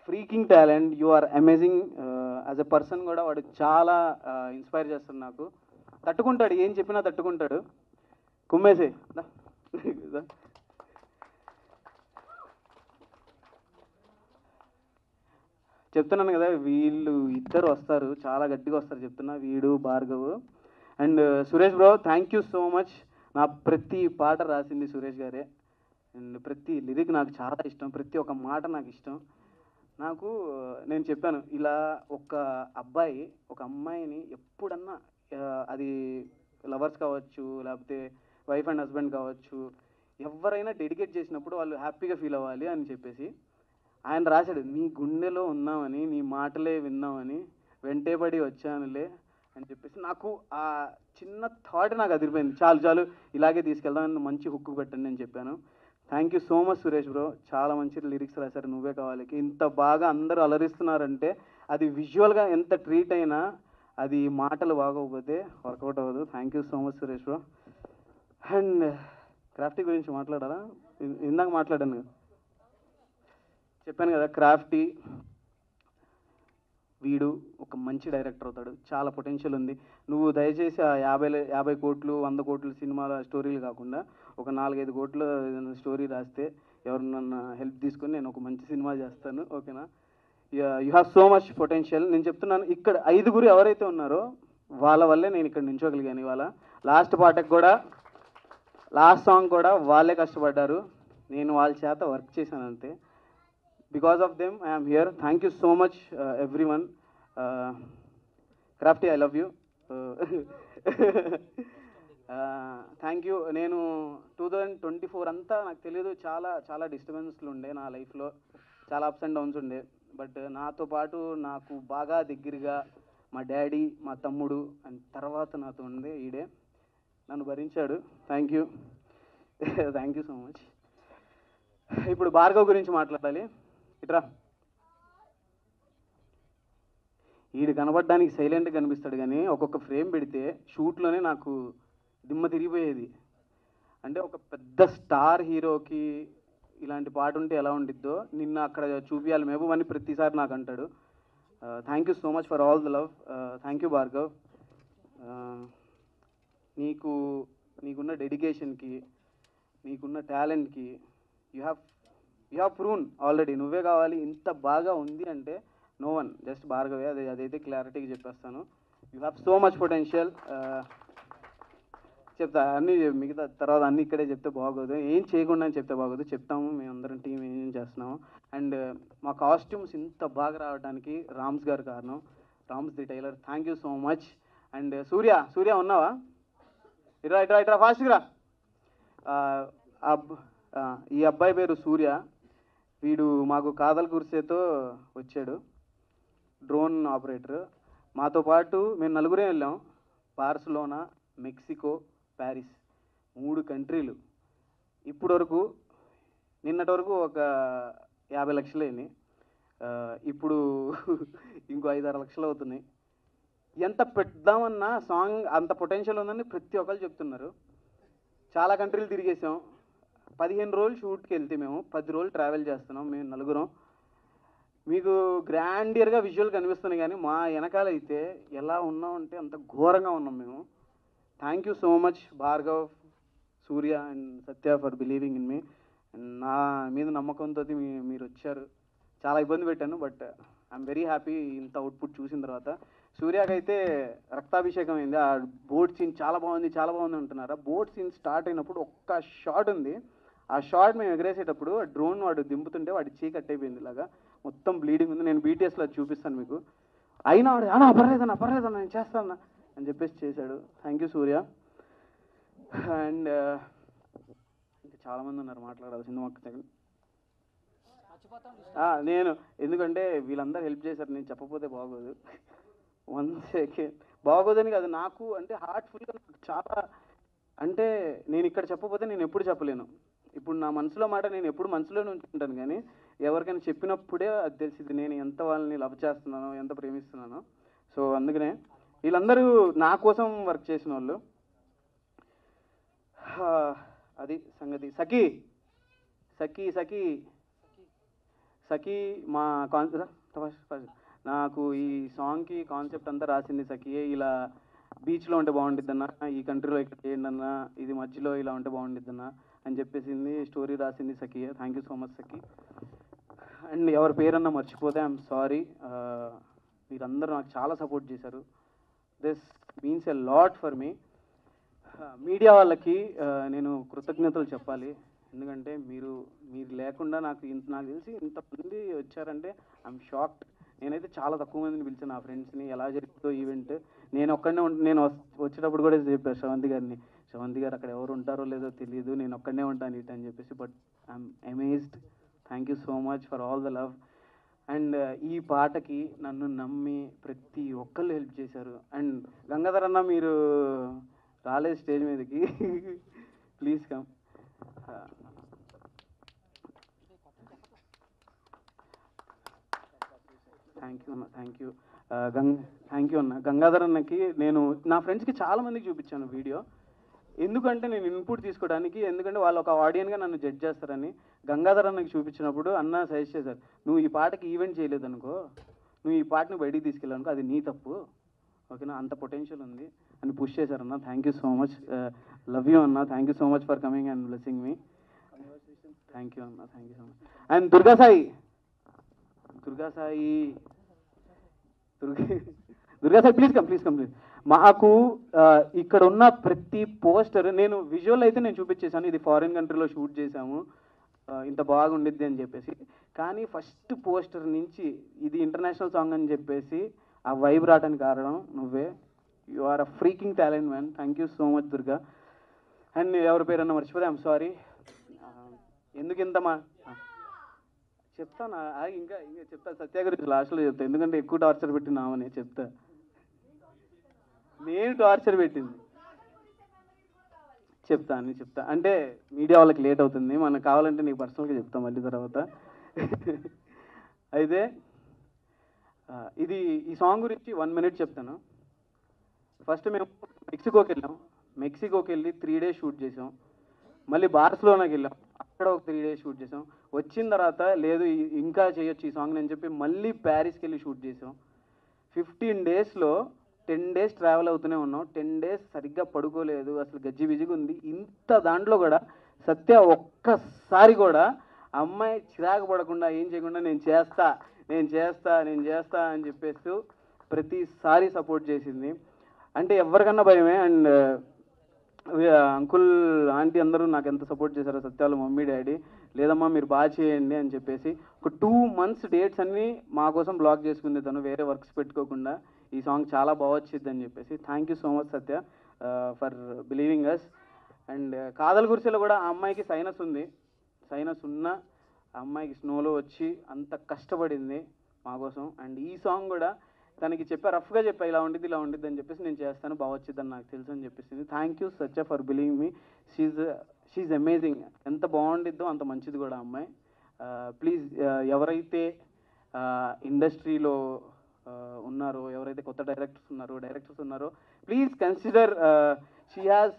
freaking talent, you are amazing. As a person కూడా వాడు చాలా ఇన్స్పైర్ చేస్తాడు నాకు. తట్టుకుంటాడు, ఏం చెప్పినా తట్టుకుంటాడు. కుమ్మేసే. చెప్తున్నాను కదా, వీళ్ళు ఇద్దరు వస్తారు, చాలా గట్టిగా వస్తారు చెప్తున్నా, వీడు, Bhargav. And Suresh bro, thank you so much. నా ప్రతి పాట రాసింది సురేష్ గారే. అండ్ ప్రతి లిరిక్ నాకు చాలా ఇష్టం, ప్రతి ఒక్క మాట నాకు ఇష్టం. నేను చెప్పాను, ఇలా ఒక అబ్బాయి ఒక అమ్మాయిని ఎప్పుడన్నా, అది లవర్స్ కావచ్చు, లేకపోతే వైఫ్ అండ్ హస్బెండ్ కావచ్చు, ఎవరైనా డెడికేట్ చేసినప్పుడు వాళ్ళు హ్యాపీగా ఫీల్ అవ్వాలి అని చెప్పేసి ఆయన రాశాడు. నీ గుండెలో ఉన్నామని, నీ మాటలే విన్నామని, వెంటేపడి వచ్చానులే అని చెప్పేసి. నాకు ఆ చిన్న థాట్ నాకు అదిరిపోయింది. చాలు ఇలాగే తీసుకెళ్దాం, మంచి హుక్కు పెట్టండి అని చెప్పాను. Thank you so much Suresh bro, చాలా మంచి లిరిక్స్ రాశారు. నువ్వే కావాలి. ఇంత బాగా అందరూ అలరిస్తున్నారంటే అది విజువల్గా ఎంత ట్రీట్ అయినా అది మాటలు బాగోకపోతే వర్కౌట్ అవ్వదు. Thank you so much Suresh bro. And Crafty గురించి మాట్లాడాలా? ఇందాక మాట్లాడాను కదా, చెప్పాను కదా, క్రాఫ్టీ వీడు ఒక మంచి డైరెక్టర్ అవుతాడు, చాలా పొటెన్షియల్ ఉంది. నువ్వు దయచేసి ఆ 50 కోట్లు 100 కోట్ల సినిమాల స్టోరీలు కాకుండా ఒక 4-5 కోట్ల స్టోరీ రాస్తే ఎవరినన్నా హెల్ప్ తీసుకొని నేను ఒక మంచి సినిమా చేస్తాను, ఓకేనా? You have so much potential. నేను చెప్తున్నాను, ఇక్కడ 5 ఎవరైతే ఉన్నారో వాళ్ళ వల్లే నేను ఇక్కడ నించోగలిగాను ఇవాళ. లాస్ట్ పాటకు కూడా, లాస్ట్ సాంగ్ కూడా వాళ్ళే కష్టపడ్డారు, నేను వాళ్ళ చేత వర్క్ చేశాను అంతే. Because of them, I am here. Thank you so much, everyone. Crafty, I love you. Thank you. నేను 2024 అంతా నాకు తెలియదు, చాలా డిస్టర్బెన్స్లు ఉండే నా లైఫ్లో, చాలా అప్స్ అండ్ డౌన్స్ ఉండే. బట్ నాతో పాటు నాకు బాగా దగ్గరగా మా డాడీ, మా తమ్ముడు అండ్ తర్వాత నాతో ఉండే ఈడే నన్ను భరించాడు. Thank you so much. ఇప్పుడు భార్గవ్ గురించి మాట్లాడాలి. ఇట్రా. ఈడు కనబడడానికి సైలెంట్గా కనిపిస్తాడు కానీ ఒక్కొక్క ఫ్రేమ్ పెడితే షూట్లోనే నాకు దిమ్మ తిరిగిపోయేది. అంటే ఒక పెద్ద స్టార్ హీరోకి ఇలాంటి పాట ఉంటే ఎలా ఉండిద్దో నిన్న అక్కడ చూపించాలి మేము అని ప్రతిసారి నాకు అంటాడు. Thank you so much for all the love. Thank you Bhargav. నీకున్న డెడికేషన్కి, నీకున్న టాలెంట్కి యూ హ్యావ్ ప్రూన్ ఆల్రెడీ. నువ్వే కావాలి. ఇంత బాగా ఉంది అంటే నో వన్, జస్ట్ భార్గవే. అదైతే క్లారిటీగా చెప్పేస్తాను. You have so much potential. చెప్తా అన్నీ, మిగతా తర్వాత అన్నీ ఇక్కడే చెప్తే బాగోదు, ఏం చేయకుండా చెప్తే బాగోదు. చెప్తాము, మేమందరం టీం ఏం చేస్తున్నాము. అండ్ మా కాస్ట్యూమ్స్ ఇంత బాగా రావడానికి రామ్స్ గారు కారణం, Rams the tailor. Thank you so much. And Surya ఉన్నావా? ఇట్రా ఫాస్ట్గా. ఈ అబ్బాయి పేరు సూర్య. వీడు మాకు కాదల్ కుర్సేతో వచ్చాడు, డ్రోన్ ఆపరేటర్. మాతో పాటు మేము 4 వెళ్ళాం. Barcelona, Mexico, Paris, 3 కంట్రీలు. ఇప్పటి వరకు, నిన్నటి వరకు ఒక 50 లక్షలు అయినాయి. ఇప్పుడు ఇంకో 5-6 లక్షలు అవుతున్నాయి. ఎంత పెడదామన్నా సాంగ్ అంత పొటెన్షియల్ ఉందని ప్రతి ఒక్కరు చెప్తున్నారు. చాలా కంట్రీలు తిరిగేసాం. 15 రోజులు షూట్కి వెళ్తే మేము 10 రోజులు ట్రావెల్ చేస్తున్నాం మేము 4. మీకు గ్రాండియర్గా విజువల్ కనిపిస్తున్నాయి కానీ మా వెనకాల అయితే ఎలా ఉన్నామంటే అంత ఘోరంగా ఉన్నాం మేము. Thank you so much Bhargav, Surya and Satya for believing in me. And నా మీద నమ్మకంతో మీరు వచ్చారు. చాలా ఇబ్బంది పెట్టాను, బట్ ఐఎమ్ వెరీ హ్యాపీ ఇంత అవుట్పుట్ చూసిన తర్వాత. సూర్యకైతే రక్తాభిషేకం అయింది. ఆ బోట్ సీన్ చాలా బాగుంది అంటున్నారు. ఆ బోట్ సీన్ స్టార్ట్ అయినప్పుడు ఒక్క షాట్ ఉంది. ఆ షాట్ మేము ఎగరేసేటప్పుడు డ్రోన్ వాడు దింపుతుంటే వాడి చీ కట్ అయిపోయింది, ఇలాగా మొత్తం బ్లీడింగ్ ఉంది. నేను బీటీఎస్లో చూపిస్తాను మీకు. అయినా వాడు పర్లేదన్నా నేను చేస్తాను అని చెప్పేసి చేశాడు. Thank you Surya. అండ్ ఇంకా చాలామంది ఉన్నారు మాట్లాడాల్సింది. మాకు నేను ఎందుకంటే వీళ్ళందరూ హెల్ప్ చేశారు, నేను చెప్పకపోతే బాగోదు. 1 సెకండ్ బాగోదని కాదు, నాకు అంటే హార్ట్ఫుల్గా చాలా, అంటే నేను ఇక్కడ చెప్పకపోతే నేను ఎప్పుడు చెప్పలేను. ఇప్పుడు నా మనసులో మాట నేను ఎప్పుడు మనసులోనే ఉంచుకుంటాను కానీ ఎవరికైనా చెప్పినప్పుడే అది తెలిసింది నేను ఎంత వాళ్ళని లవ్ చేస్తున్నానో, ఎంత ప్రేమిస్తున్నానో. సో అందుకనే వీళ్ళందరూ నా కోసం వర్క్ చేసిన వాళ్ళు. అది సంగతి. సఖీ మా నాకు ఈ సాంగ్కి కాన్సెప్ట్ అంతా రాసింది సఖియే. ఇలా బీచ్లో ఉంటే బాగుండిద్దన్నా, ఈ కంట్రీలో ఇక్కడ చేయండి అన్నా, ఇది మధ్యలో ఇలా ఉంటే బాగుండిద్దన్నా అని చెప్పేసింది. స్టోరీ రాసింది సఖియే. Thank you so much Sakhi. And ఎవరి పేరన్నా మర్చిపోతే ఐఎమ్ సారీ. మీరందరూ నాకు చాలా సపోర్ట్ చేశారు. This means a lot for me. Media వాళ్ళకి నేను కృతజ్ఞతలు చెప్పాలి. ఎందుకంటే మీరు లేకుండా నాకు తెలిసి ఇంతమంది వచ్చారంటే ఐఎమ్ షాక్డ్. నేనైతే చాలా తక్కువ మందిని పిలిచాను నా ఫ్రెండ్స్ని. ఎలా జరుగుతుందో ఈవెంట్ నేను వచ్చేటప్పుడు కూడా చెప్పాను శ్రవంతి గారు అక్కడ ఎవరు ఉంటారో లేదో తెలియదు, నేను ఒక్కడనే ఉంటాను ఇటు అని చెప్పేసి. But I'm amazed. Thank you so much for all the love. And ఈ పాటకి నన్ను నమ్మి ప్రతి ఒక్కళ్ళు హెల్ప్ చేశారు. అండ్ గంగాధర్ అన్న మీరు రాలేదు స్టేజ్ మీదకి, please come. Thank you. Thank you అన్న. గంగాధర్ అన్నకి నేను నా ఫ్రెండ్స్కి చాలామందికి చూపించాను వీడియో. ఎందుకంటే నేను ఇన్పుట్ తీసుకోవడానికి, ఎందుకంటే వాళ్ళు ఒక ఆడియన్గా నన్ను జడ్జ్ చేస్తారని. గంగాధర్ అన్నకి చూపించినప్పుడు అన్న సజెస్ట్ చేశారు, నువ్వు ఈ పాటకి ఈవెంట్ చేయలేదనుకో, నువ్వు ఈ పాటని బయటికి తీసుకెళ్ళానుకో అది నీ తప్పు, ఓకేనా, అంత పొటెన్షియల్ ఉంది అని పుష్ చేశారన్న. Thank you so much, love you అన్న. Thank you so much for coming and blessing me. Thank you అన్న, thank you so much. And Durga Sai please come please. మాకు ఇక్కడ ఉన్న ప్రతి పోస్టర్, నేను విజువల్ అయితే నేను చూపించేశాను, ఇది ఫారిన్ కంట్రీలో షూట్ చేశాము, ఇంత బాగుండిద్ది అని చెప్పేసి. కానీ ఫస్ట్ పోస్టర్ నుంచి ఇది ఇంటర్నేషనల్ సాంగ్ అని చెప్పేసి ఆ వైబ్ రావడానికి కారణం నువ్వే. You are a freaking talent man. Thank you so much Durga. And ఎవరి పేరన్నా మర్చిపోతే ఐఎమ్ సారీ. ఎందుకు ఇంత చెప్తాను, ఇంకా చెప్తా, సత్య గురించి లాస్ట్లో చెప్తా, ఎందుకంటే ఎక్కువ టార్చర్ పెట్టినామని చెప్తా. నేను టార్చర్ పెట్టింది చెప్తా అంటే మీడియా వాళ్ళకి లేట్ అవుతుంది, మనకు కావాలంటే నీకు పర్సనల్గా చెప్తాం మళ్ళీ తర్వాత. అయితే ఈ సాంగ్ గురించి 1 minute చెప్తాను. ఫస్ట్ మేము మెక్సికోకి వెళ్ళి 3 days షూట్ చేసాం. మళ్ళీ బార్సిలోనాకి వెళ్ళాం, అక్కడ ఒక 3 days షూట్ చేసాం. వచ్చిన తర్వాత లేదు ఇంకా చేయొచ్చు ఈ సాంగ్ అని చెప్పి మళ్ళీ ప్యారిస్కి వెళ్ళి షూట్ చేసాం. 15 daysలో 10 days ట్రావెల్ అవుతూనే ఉన్నాం. 10 days సరిగ్గా పడుకోలేదు, అసలు గజ్జి బిజిగా ఉంది. ఇంత దాంట్లో కూడా సత్య ఒక్కసారి కూడా అమ్మాయి చిరాకు పడకుండా ఏం చేయకుండా నేను చేస్తా అని చెప్పేస్తూ ప్రతిసారి సపోర్ట్ చేసింది. అంటే ఎవరికన్నా భయమే. అండ్ అంకుల్ ఆంటీ అందరూ నాకు ఎంత సపోర్ట్ చేశారో, సత్యాలు మమ్మీ డాడీ, లేదమ్మా మీరు బాగా చేయండి అని చెప్పేసి ఒక 2 months డేట్స్ అన్నీ మా కోసం బ్లాక్ చేసుకుంది తను, వేరే వర్క్స్ పెట్టుకోకుండా. ఈ సాంగ్ చాలా బాగా వచ్చింది అని చెప్పేసి. Thank you so much Satya for believing us. And కాదల్ గురిసెలో కూడా ఆ అమ్మాయికి సైనస్ ఉన్న ఆ అమ్మాయికి స్నోలో వచ్చి అంత కష్టపడింది మా కోసం. అండ్ ఈ సాంగ్ కూడా తనకి రఫ్గా చెప్పా ఇలా ఉండిద్ది అని చెప్పేసి, నేను చేస్తాను బాగా వచ్చిద్దని నాకు తెలుసు అని చెప్పేసింది. Thank you Satya for believing me. She's amazing. ఎంత బాగుండిద్దో అంత మంచిది కూడా అమ్మాయి. ప్లీజ్ ఎవరైతే ఇండస్ట్రీలో ఉన్నారో, ఎవరైతే కొత్త డైరెక్టర్స్ ఉన్నారో please consider, she has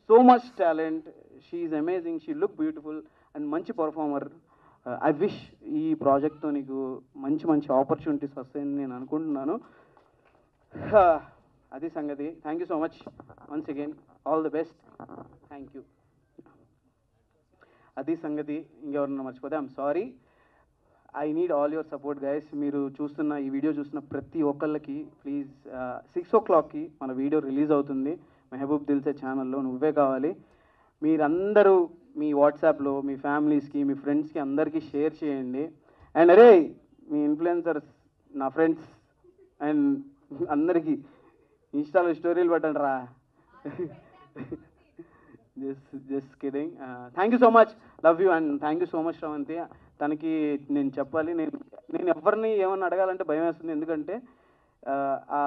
so much talent, she's amazing, she look beautiful and మంచి పర్ఫార్మర్. ఐ విష్ ఈ ప్రాజెక్ట్తో నీకు మంచి ఆపర్చునిటీస్ వస్తాయని నేను అనుకుంటున్నాను. అది సంగతి. Thank you so much once again, all the best. Thank you. అది సంగతి. ఇంకెవరన్నా మర్చిపోతే I'm sorry. I need all your support guys. మీరు ఈ వీడియో చూస్తున్న ప్రతి ఒక్కళ్ళకి ప్లీజ్ 6 o'clockకి మన వీడియో రిలీజ్ అవుతుంది మెహబూబ్ దిల్సే ఛానల్లో. నువ్వే కావాలి. మీరందరూ మీ వాట్సాప్లో మీ ఫ్యామిలీస్కి మీ ఫ్రెండ్స్కి అందరికీ షేర్ చేయండి. అండ్ అరే మీ ఇన్ఫ్లుయెన్సర్స్ నా ఫ్రెండ్స్ అండ్ అందరికీ ఇన్స్టాలో స్టోరీలు పెట్టండి రా. Just kidding. Thank you so much, love you. And thank you so much Sravanthi. తనకి నేను చెప్పాలి, నేను ఎవరిని ఏమన్నా అడగాలంటే భయం వేస్తుంది. ఎందుకంటే ఆ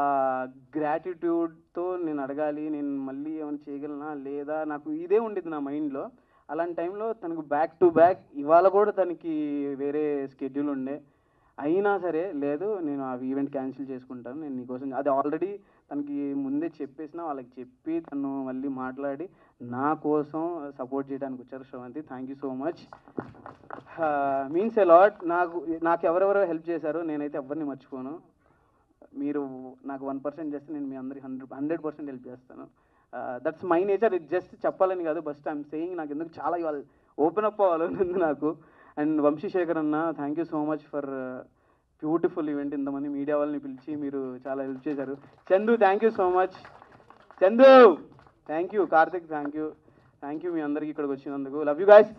గ్రాటిట్యూడ్తో నేను అడగాలి, నేను మళ్ళీ ఏమైనా చేయగలనా లేదా, నాకు ఇదే ఉండిద్ది నా మైండ్లో. అలాంటి టైంలో తనకు బ్యాక్ టు బ్యాక్ ఇవాళ కూడా తనకి వేరే స్కెడ్యూల్ ఉండే, అయినా సరే లేదు నేను ఆ ఈవెంట్ క్యాన్సిల్ చేసుకుంటాను, నేను నీకోసం. అది ఆల్రెడీ తనకి ముందే చెప్పేసిన, వాళ్ళకి చెప్పి తను మళ్ళీ మాట్లాడి నా కోసం సపోర్ట్ చేయడానికి వచ్చారు Sravanthi. Thank you so much, means a lot. నాకు ఎవరెవరో హెల్ప్ చేశారో నేనైతే ఎవరిని మర్చిపోను. మీరు నాకు 1% చేస్తే నేను మీ అందరికి 100% హెల్ప్ చేస్తాను. That's my nature. ఇది జస్ట్ చెప్పాలని కాదు, బస్ట్ ఐఎమ్ సేయింగ్. నాకు ఎందుకు చాలా ఇవాళ ఓపెన్ అప్ అవ్వాలని నాకు. అండ్ వంశీశేఖర్ అన్న, thank you so much for beautiful event. ఇంతమంది మీడియా వాళ్ళని పిలిచి మీరు చాలా హెల్ప్ చేశారు. Chandu thank you so much. Chandu thank you. Karthik thank you మీ అందరికీ ఇక్కడికి వచ్చినందుకు. Love you guys.